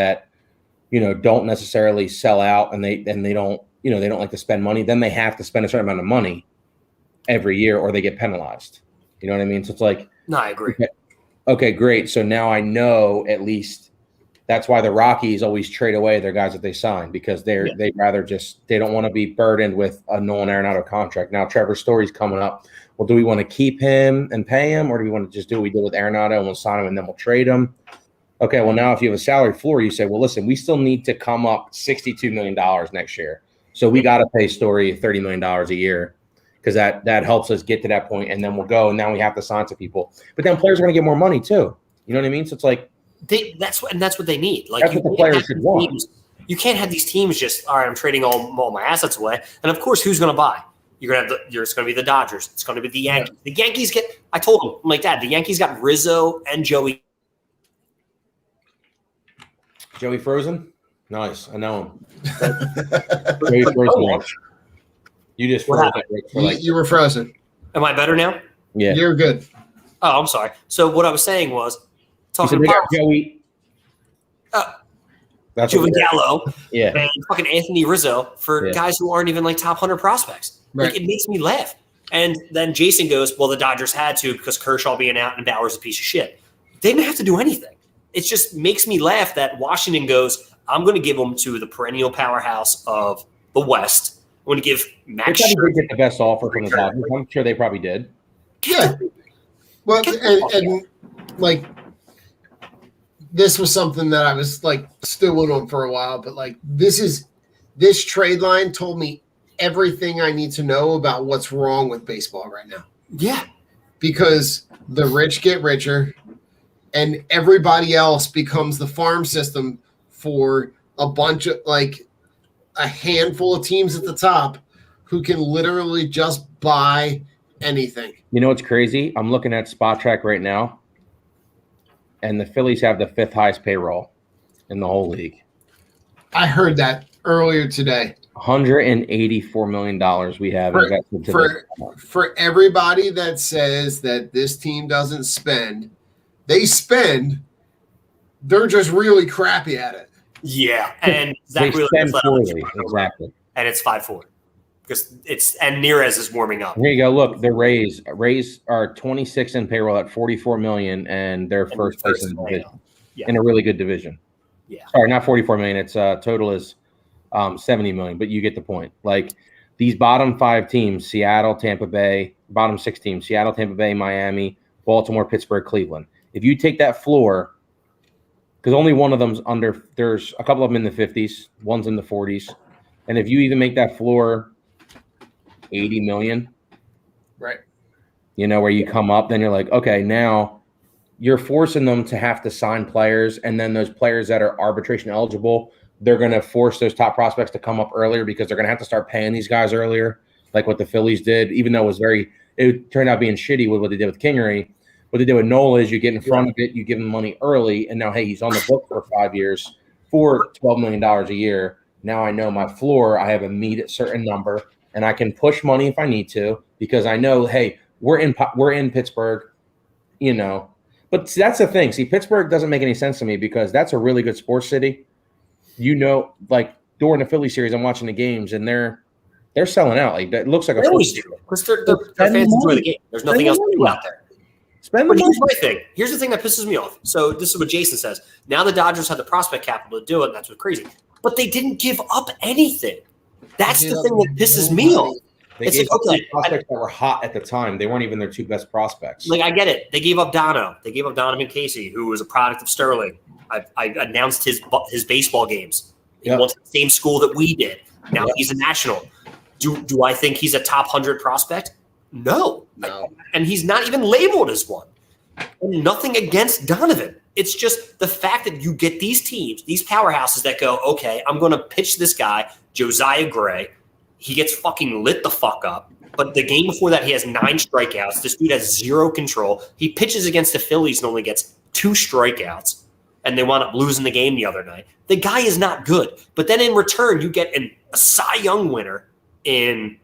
don't necessarily sell out and they don't like to spend money. Then they have to spend a certain amount of money every year or they get penalized. You know what I mean? So it's like, no, I agree. Okay, great. So now I know at least that's why the Rockies always trade away their guys that they sign because they'd rather they don't want to be burdened with a Nolan Arenado contract. Now Trevor Story's coming up. Well, do we want to keep him and pay him, or do we want to just do what we did with Arenado and we'll sign him and then we'll trade him? Okay, well, now if you have a salary floor, you say, well, listen, we still need to come up $62 million next year. So we got to pay Story $30 million a year because that helps us get to that point, and then we'll go, and now we have to sign some people. But then players are going to get more money too. You know what I mean? So it's like that's what they need. Like that's what the players should want. You can't have these teams just, all right, I'm trading all my assets away. And of course, who's going to buy? It's going to be the Dodgers. It's going to be the Yankees. Yeah. The Yankees I told him, I'm like, Dad, the Yankees got Rizzo and Joey. Joey Frozen? Nice. I know him. Joey Frozen. You just froze. You were frozen. Am I better now? Yeah. You're good. Oh, I'm sorry. So what I was saying was talking about Joey. That's Gallo. Yeah. And fucking Anthony Rizzo for guys who aren't even like top 100 prospects. Right. Like, it makes me laugh. And then Jason goes, well, the Dodgers had to because Kershaw being out and Bauer's a piece of shit. They didn't have to do anything. It just makes me laugh that Washington goes, I'm going to give them to the perennial powerhouse of the West. I'm going to give Max Scherzer get the best offer from the Dodgers. I'm sure they probably did. Yeah. Well, and like this was something that I was like stewing on for a while, but like this trade line told me everything I need to know about what's wrong with baseball right now. Yeah. Because the rich get richer. And everybody else becomes the farm system for a bunch of a handful of teams at the top who can literally just buy anything. You know what's crazy? I'm looking at Spot Track right now, and the Phillies have the 5th highest payroll in the whole league. I heard that earlier today. $184 million we have for everybody that says that this team doesn't spend. They spend. They're just really crappy at it. Yeah, and Zach Wheeler exactly, and it's 5-4 because and Neres is warming up. Here you go. Look, the Rays are 26 in payroll at $44 million, and they're first place in the division in a really good division. Yeah, sorry, not $44 million. It's total is $70 million, but you get the point. Like these bottom 5 teams: Seattle, Tampa Bay. Bottom 6 teams: Seattle, Tampa Bay, Miami, Baltimore, Pittsburgh, Cleveland. If you take that floor, because only one of them's under, there's a couple of them in the 50s, one's in the 40s. And if you even make that floor 80 million, right? Where you come up, then you're like, okay, now you're forcing them to have to sign players. And then those players that are arbitration eligible they're going to force those top prospects to come up earlier because they're going to have to start paying these guys earlier, like what the Phillies did, even though it turned out being shitty with what they did with Kingery. What they did with Nola is you get in front of it, you give him money early, and now, hey, he's on the book for 5 years for $12 million a year. Now I know my floor. I have a meet at a certain number, and I can push money if I need to because I know, hey, we're in Pittsburgh, you know. But that's the thing. See, Pittsburgh doesn't make any sense to me because that's a really good sports city. You know, like during the Philly series, I'm watching the games, and they're selling out. Like that looks like a They always do because their fans enjoy the game. There's nothing else to do out there. But here's my thing. Here's the thing that pisses me off. So this is what Jason says. Now the Dodgers have the prospect capital to do it, and that's what's crazy. But they didn't give up anything. That's the thing that pisses me off. They gave up prospects that were hot at the time. They weren't even their two best prospects. Like, I get it. They gave up Dono. They gave up Donovan Casey, who was a product of Sterling. I announced his baseball games. He went to the same school that we did. Now he's a national. Do I think he's a top 100 prospect? No. And he's not even labeled as one. And nothing against Donovan. It's just the fact that you get these teams, these powerhouses that go, okay, I'm going to pitch this guy, Josiah Gray. He gets fucking lit the fuck up. But the game before that, he has 9 strikeouts. This dude has 0 control. He pitches against the Phillies and only gets 2 strikeouts. And they wound up losing the game the other night. The guy is not good. But then in return, you get a Cy Young winner in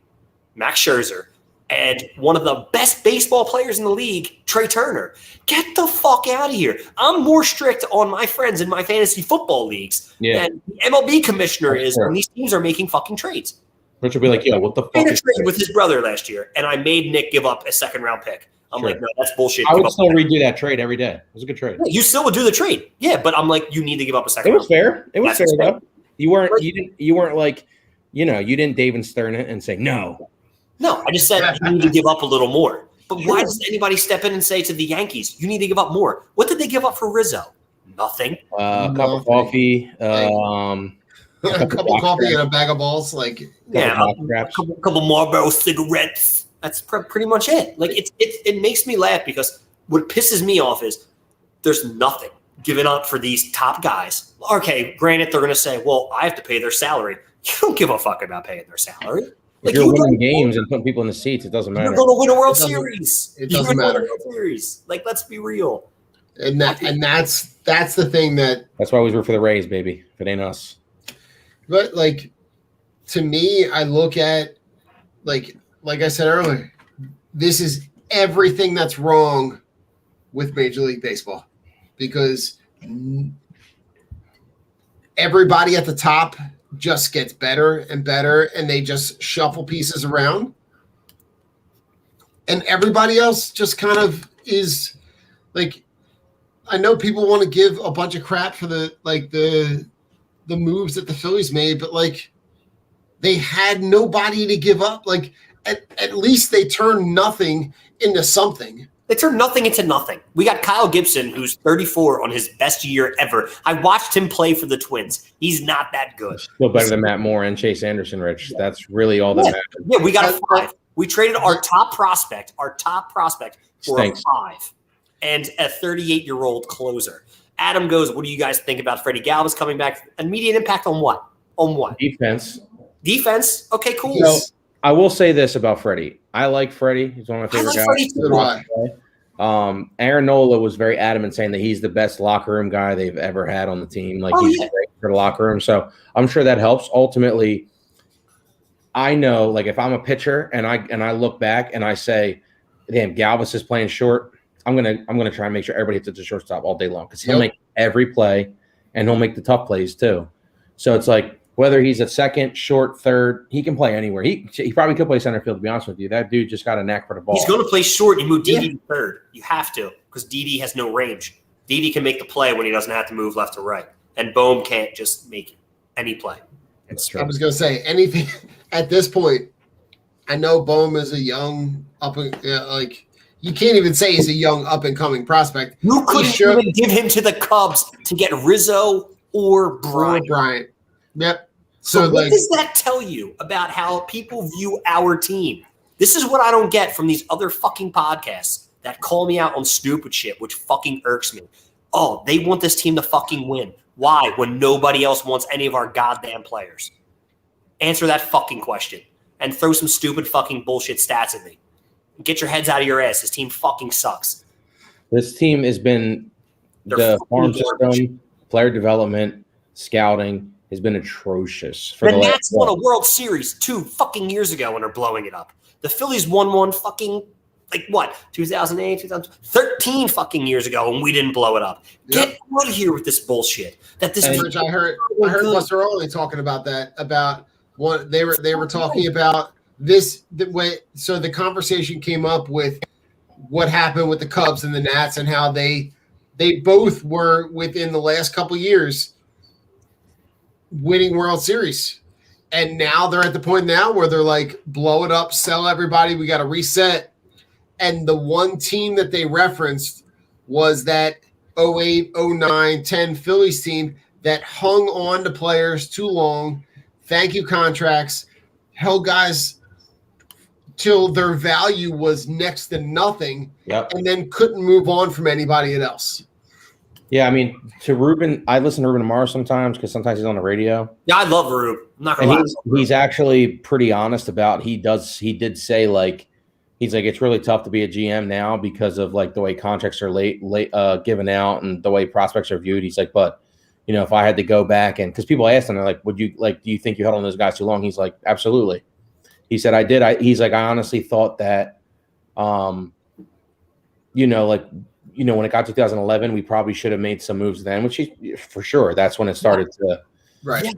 Max Scherzer and one of the best baseball players in the league, Trey Turner. Get the fuck out of here. I'm more strict on my friends in my fantasy football leagues than the MLB commissioner is when these teams are making fucking trades. Rich will be like, yo, what the fuck? I made a trade with his brother last year, and I made Nick give up a 2nd-round pick. I'm like, no, that's bullshit. I would still redo that trade every day. It was a good trade. Yeah, you still would do the trade. Yeah, but I'm like, you need to give up a 2nd. It was fair. It was fair, though. You weren't like, you know, you didn't Dave and Stern it and say no. No, I just said you need to give up a little more. But why does anybody step in and say to the Yankees, you need to give up more? What did they give up for Rizzo? Nothing. A cup of coffee. A cup of coffee and a bag of balls. Like, a couple Marlboro cigarettes. That's pretty much it. Like, it makes me laugh because what pisses me off is there's nothing given up for these top guys. Okay, granted, they're going to say, well, I have to pay their salary. You don't give a fuck about paying their salary. If you're winning games and putting people in the seats, it doesn't matter. You're going to win a World Series. It doesn't matter. Like, let's be real. And that's the thing that's why we root for the Rays, baby. If it ain't us. But like, to me, I look at like I said earlier, this is everything that's wrong with Major League Baseball because everybody at the top just gets better and better, and they just shuffle pieces around. And everybody else just kind of is like, I know people want to give a bunch of crap for the moves that the Phillies made, but like they had nobody to give up. Like at least they turned nothing into something. They turned nothing into nothing. We got Kyle Gibson, who's 34 on his best year ever. I watched him play for the Twins. He's not that good. Still better than Matt Moore and Chase Anderson, Rich. Yeah. That's really all that matters. Yeah, we got a 5. We traded our top prospect for a 5 and a 38-year-old closer. Adam goes, what do you guys think about Freddie Galvis coming back? Immediate impact on what? On what? Defense. Okay, cool. So, I will say this about Freddie. I like Freddie. He's one of my favorite guys. Aaron Nola was very adamant saying that he's the best locker room guy they've ever had on the team. Like he's great for the locker room. So I'm sure that helps. Ultimately, I know, like if I'm a pitcher and I look back and I say, damn, Galvis is playing short, I'm gonna try and make sure everybody hits at the shortstop all day long because he'll make every play and he'll make the tough plays too. So it's like whether he's a second, short, third, he can play anywhere. He probably could play center field, to be honest with you. That dude just got a knack for the ball. He's going to play short. You move Didi to third. You have to because Didi has no range. Didi can make the play when he doesn't have to move left to right. And Bohm can't just make any play. It's true. I was going to say, anything at this point, I know Bohm is a young you can't even say he's a young up-and-coming prospect. You couldn't even give him to the Cubs to get Rizzo or Bryant. Yep. So what does that tell you about how people view our team? This is what I don't get from these other fucking podcasts that call me out on stupid shit, which fucking irks me. Oh, they want this team to fucking win. Why? When nobody else wants any of our goddamn players. Answer that fucking question and throw some stupid fucking bullshit stats at me. Get your heads out of your ass. This team fucking sucks. This team has been the farm system, player development, scouting has been atrocious. For the Nats won a World Series 2 fucking years ago and are blowing it up. The Phillies won one fucking 2008, 2013 fucking years ago, and we didn't blow it up. Yep. Get out of here with this bullshit. I heard Buster Olney talking about that. About what they were talking about this. So the conversation came up with what happened with the Cubs and the Nats and how they both were within the last couple of years winning World Series. And now they're at the point now where they're like, blow it up, sell everybody. We got to reset. And the one team that they referenced was that 08, 09, 10 Phillies team that hung on to players too long. Thank you contracts, held guys till their value was next to nothing, and then couldn't move on from anybody else. Yeah, I mean, to Ruben, I listen to Ruben tomorrow sometimes because sometimes he's on the radio. Yeah, I love Ruben. I'm not gonna lie. He's actually pretty honest about he did say he's like it's really tough to be a GM now because of like the way contracts are late given out and the way prospects are viewed. He's like, but if I had to go back and because people asked him, they're like, do you think you held on those guys too long? He's like, absolutely. He said, I did. He's like, I honestly thought that, when it got to 2011, we probably should have made some moves then, which for sure. That's when it started to, right.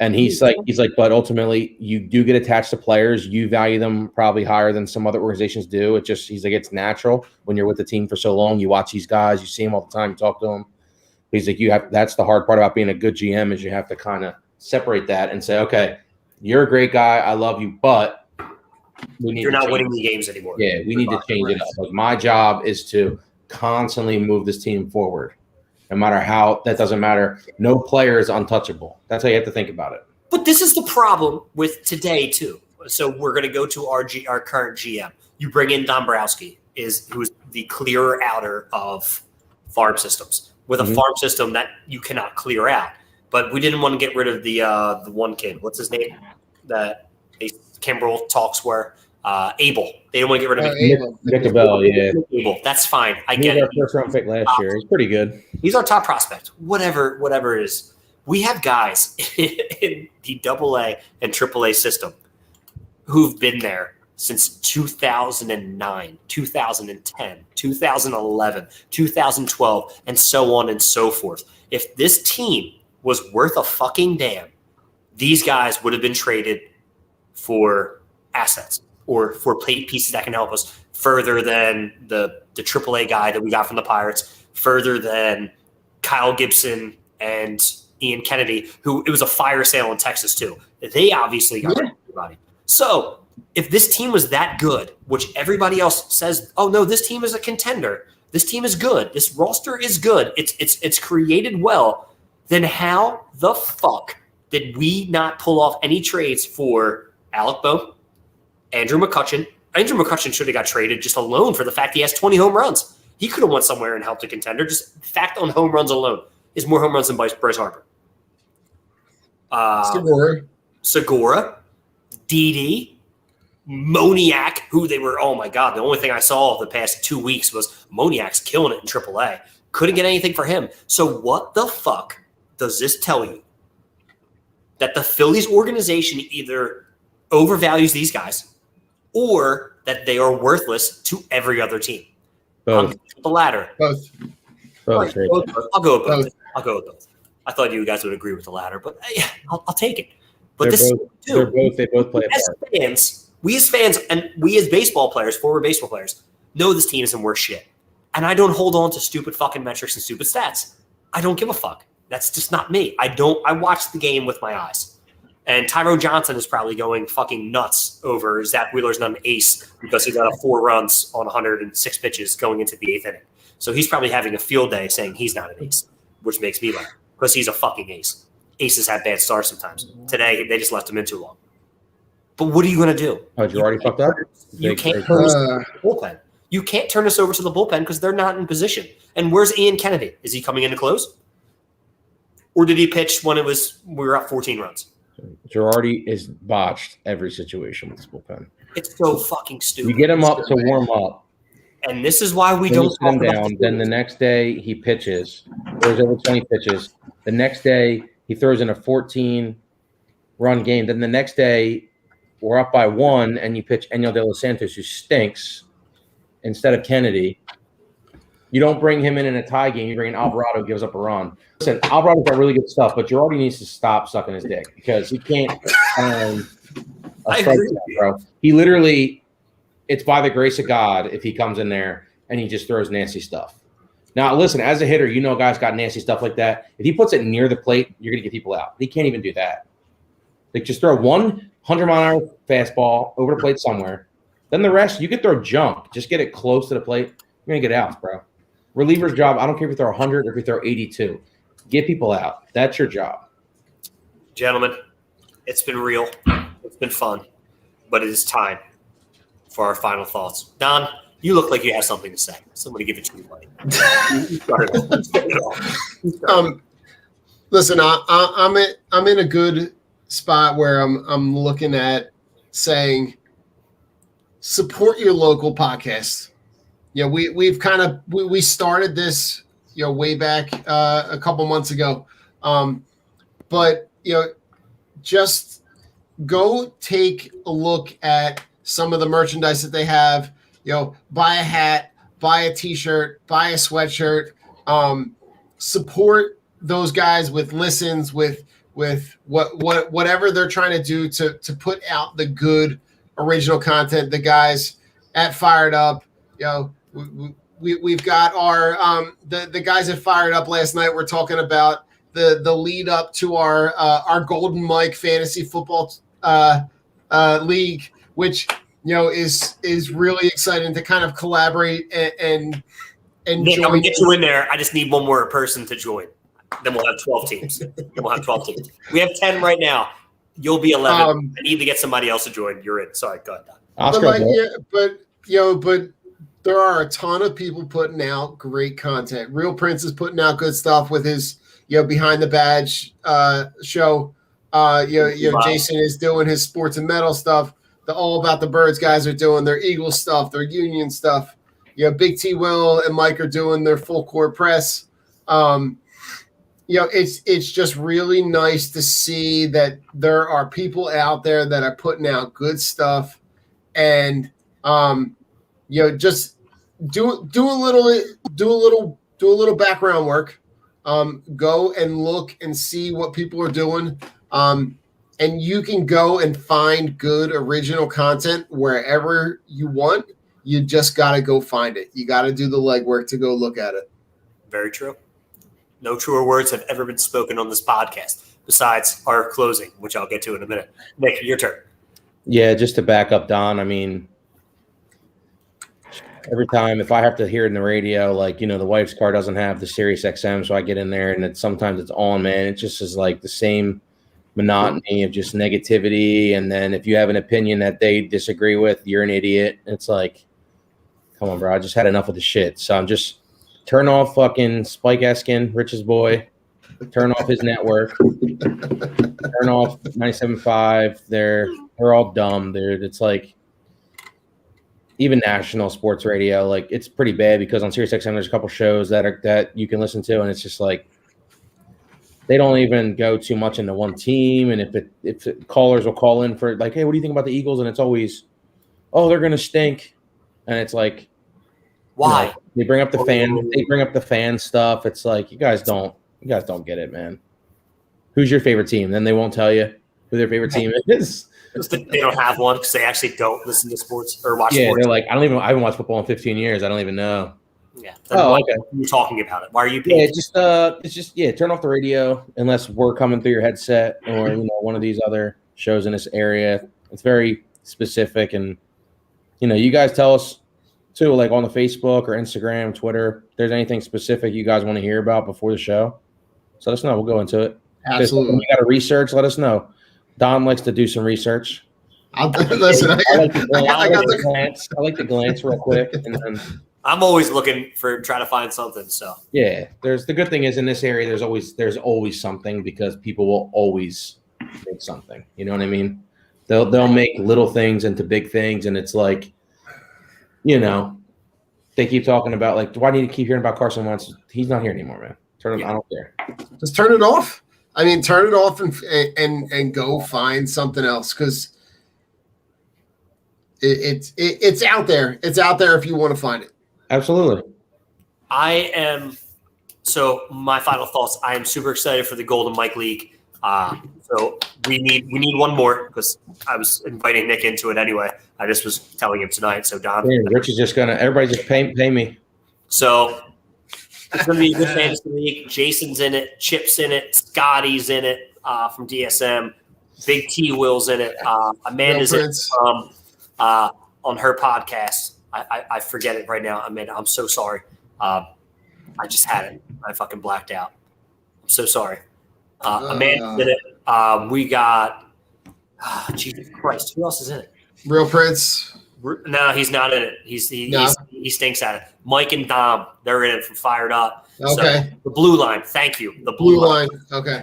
And he's like, but ultimately you do get attached to players. You value them probably higher than some other organizations do. He's like, it's natural when you're with the team for so long. You watch these guys, you see them all the time, you talk to them. He's like, that's the hard part about being a good GM is you have to kind of separate that and say, okay, you're a great guy. I love you, but you're not winning the games anymore. Yeah, we need to change it up. Like my job is to constantly move this team forward. No matter how, that doesn't matter. No player is untouchable. That's how you have to think about it. But this is the problem with today too. So we're going to go to our current GM. You bring in Dombrowski, who's the clearer outer of farm systems with a farm system that you cannot clear out. But we didn't want to get rid of the one kid. What's his name? That Kimbrel talks were Abel. They don't want to get rid of Abel. Nick Bell, yeah. Abel. That's fine. I get it. Our first round pick last year. He's pretty good. He's our top prospect. Whatever it is. We have guys in the AA and AAA system who've been there since 2009, 2010, 2011, 2012, and so on and so forth. If this team was worth a fucking damn, these guys would have been traded for assets or for pieces that can help us further than the AAA guy that we got from the Pirates, further than Kyle Gibson and Ian Kennedy, who it was a fire sale in Texas too. They obviously got everybody. So if this team was that good, which everybody else says, oh no, this team is a contender. This team is good. This roster is good. It's created well. Then how the fuck did we not pull off any trades for Alec Bohm, Andrew McCutchen? Andrew McCutchen should have got traded just alone for the fact he has 20 home runs. He could have went somewhere and helped a contender. Just fact on home runs alone is more home runs than Bryce Harper. Segura, Didi, Moniak, who they were, oh my God, the only thing I saw the past 2 weeks was Moniak's killing it in AAA. Couldn't get anything for him. So what the fuck does this tell you? That the Phillies organization either overvalues these guys or that they are worthless to every other team. Both. The latter. Both. Right, I'll go with both. I'll go with both. I thought you guys would agree with the latter, but yeah, I'll take it. But they both play a as part. fans, we as fans and we as baseball players, former baseball players, know this team isn't worth shit. And I don't hold on to stupid fucking metrics and stupid stats. I don't give a fuck. That's just not me. I watch the game with my eyes. And Tyrone Johnson is probably going fucking nuts over Zach Wheeler's not an ace because he got 4 runs on 106 pitches going into the 8th inning. So he's probably having a field day saying he's not an ace, which makes me laugh because he's a fucking ace. Aces have bad starts sometimes. Today, they just left him in too long. But what are you going to do? Oh, you already fucked up? You can't turn us over to the bullpen. You can't turn us over to the bullpen because they're not in position. And where's Ian Kennedy? Is he coming in to close? Or did he pitch when we were up 14 runs? Girardi is botched every situation with this bullpen. It's so fucking stupid. You get him up to warm up. And this is why we Then don't you send talk him about down. Then the next day he pitches. Throws over 20 pitches. The next day he throws in a 14-run game. Then the next day we're up by 1, and you pitch Enyel De Los Santos, who stinks, instead of Kennedy. You don't bring him in a tie game. You bring in Alvarado, who gives up a run. Listen, Alvarado's got really good stuff, but Girardi needs to stop sucking his dick because he can't a strike zone, bro. He literally – it's by the grace of God if he comes in there and he just throws nasty stuff. Now, listen, as a hitter, you know guys got nasty stuff like that. If he puts it near the plate, you're going to get people out. He can't even do that. Like, just throw 100-mile-an-hour fastball over the plate somewhere. Then the rest, you can throw junk. Just get it close to the plate. You're going to get outs, bro. Reliever's job, I don't care if you throw 100 or if you throw 82. Get people out. That's your job. Gentlemen, it's been real. It's been fun. But it is time for our final thoughts. Don, you look like you have something to say. Somebody give it to you, buddy. Listen, I'm in a good spot where I'm looking at saying support your local podcast. You know, we started this, you know, way back a couple months ago, but you know, just go take a look at some of the merchandise that they have. You know, buy a hat, buy a T-shirt, buy a sweatshirt. Support those guys with listens, with whatever they're trying to do to put out the good original content. The guys at Fired Up, you know, we've got our the guys that Fired Up last night. We're talking about the lead up to our Golden Mike fantasy football league, which, you know, is really exciting to kind of collaborate and Nick, join. I'm gonna get you in there. I just need one more person to join. Then we'll have 12 teams. We have 10 right now. You'll be 11. I need to get somebody else to join. You're in. Sorry, go ahead, Don. But there are a ton of people putting out great content. Real Prince is putting out good stuff with his, you know, Behind the Badge show. Jason is doing his sports and metal stuff. The All About the Birds guys are doing their Eagles stuff, their Union stuff. You know, Big T Will and Mike are doing their full court press. You know, it's just really nice to see that there are people out there that are putting out good stuff, and you know, just do a little background work. Go and look and see what people are doing. And you can go and find good original content wherever you want. You just got to go find it. You got to do the legwork to go look at it. Very true. No truer words have ever been spoken on this podcast besides our closing, which I'll get to in a minute. Nick, your turn. Yeah, just to back up Don, I mean, every time if I have to hear it in the radio, like, you know, the wife's car doesn't have the Sirius XM, so I get in there and sometimes it's on, man. It just is like the same monotony of just negativity. And then if you have an opinion that they disagree with, you're an idiot. It's like, come on, bro. I just had enough of the shit. So I'm just turn off fucking Spike Eskin, Rich's boy. Turn off his network. Turn off 97.5. They're all dumb, dude. It's like even national sports radio, like it's pretty bad because on Sirius XM there's a couple shows that you can listen to, and it's just like they don't even go too much into one team. And if callers will call in for like, hey, what do you think about the Eagles? And it's always, oh, they're gonna stink. And it's like, why? You know, they bring up the fan stuff. It's like you guys don't get it, man. Who's your favorite team? Then they won't tell you who their favorite team is. They don't have one because they actually don't listen to sports or watch sports. Yeah, they're like, I haven't watched football in 15 years. I don't even know. Yeah. Okay. You're talking about it. Why are you being? Yeah, it's just turn off the radio unless we're coming through your headset or, you know, one of these other shows in this area. It's very specific, and you know, you guys tell us too, like on the Facebook or Instagram, Twitter, if there's anything specific you guys want to hear about before the show. So let us know. We'll go into it. Absolutely. If you got to research, let us know. Don likes to do some research. Listen, I like to glance real quick, and then I'm always looking for trying to find something. So Yeah, there's the good thing is in this area there's always something because people will always make something. You know what I mean? They'll make little things into big things, and it's like, they keep talking about like, why do you keep hearing about Carson Wentz? He's not here anymore, man. I don't care. Just turn it off. I mean, turn it off and go find something else because it's out there. It's out there if you want to find it. Absolutely. So my final thoughts. I am super excited for the Golden Mike League. So we need one more because I was inviting Nick into it anyway. I just was telling him tonight. So Don, Rich is just everybody just pay me. So it's going to be a good fantasy league. Jason's in it, Chip's in it, Scotty's in it from DSM, Big T Will's in it. Amanda's in it on her podcast. I forget it right now. Amanda, I'm so sorry. I just had it. I fucking blacked out. I'm so sorry. Amanda's in it. We got Jesus Christ. Who else is in it? Real Prince. No, he's not in it. He stinks at it. Mike and Dom, they're in it from Fired Up. Okay. So, the Blue Line. Thank you. The Blue line. Okay.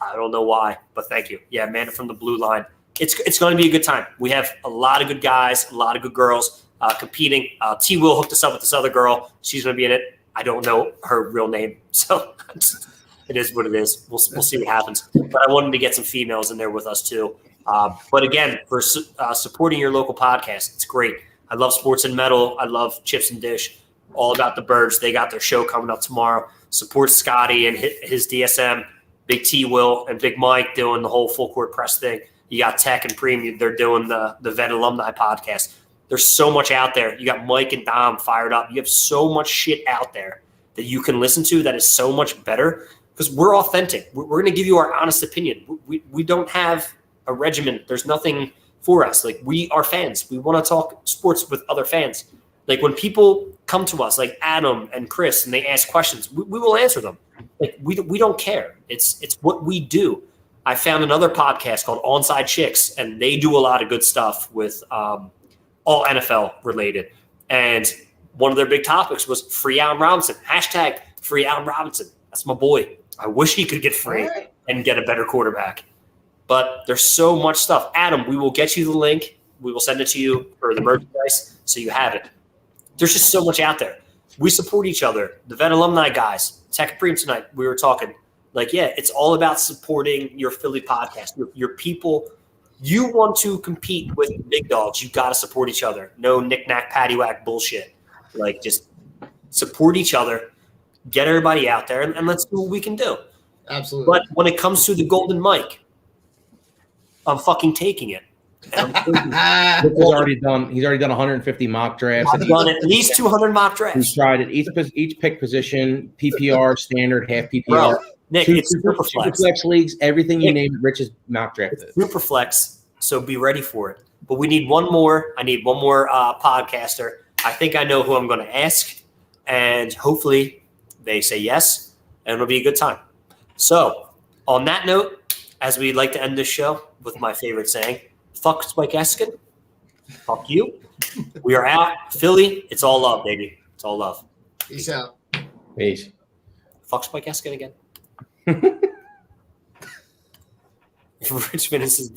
I don't know why, but thank you. Yeah, Amanda from the Blue Line. It's going to be a good time. We have a lot of good guys, a lot of good girls competing. T Will hooked us up with this other girl. She's going to be in it. I don't know her real name, so it is what it is. We'll see what happens. But I wanted to get some females in there with us too. But again, for supporting your local podcast, it's great. I love Sports and Metal. I love Chips and Dish. All about the Birds. They got their show coming up tomorrow. Support Scotty and his DSM, Big T Will and Big Mike doing the whole full court press thing. You got Tech and Premium. They're doing the Vet Alumni podcast. There's so much out there. You got Mike and Dom Fired Up. You have so much shit out there that you can listen to that is so much better because we're authentic. We're going to give you our honest opinion. We don't have a regimen. There's nothing for us. Like, we are fans. We want to talk sports with other fans. Like, when people come to us, like Adam and Chris, and they ask questions, we will answer them. Like, we don't care. It's what we do. I found another podcast called Onside Chicks, and they do a lot of good stuff with all NFL related. And one of their big topics was free Allen Robinson. Hashtag free Allen Robinson. That's my boy. I wish he could get free and get a better quarterback. But there's so much stuff. Adam, we will get you the link. We will send it to you for the merchandise so you have it. There's just so much out there. We support each other. The Vet Alumni guys, Tech and Preem tonight, we were talking. Like, yeah, it's all about supporting your Philly podcast, your people. You want to compete with big dogs. You got to support each other. No knick-knack, paddywhack bullshit. Like, just support each other, get everybody out there, and let's do what we can do. Absolutely. But when it comes to the Golden Mike, I'm fucking taking it. He's already done 150 mock drafts. I've done at least 200 mock drafts. He's tried it each pick position, PPR, standard, half PPR. Bro, Nick, it's Superflex leagues, everything you name. Rich's mock drafted. Superflex, so be ready for it. But we need one more. I need one more podcaster. I think I know who I'm going to ask, and hopefully they say yes, and it'll be a good time. So, on that note, as we like to end this show with my favorite saying, fuck Spike Eskin, fuck you. We are out. Philly, it's all love, baby. It's all love. Peace out. Peace. Fuck Spike Eskin again. Richmond is the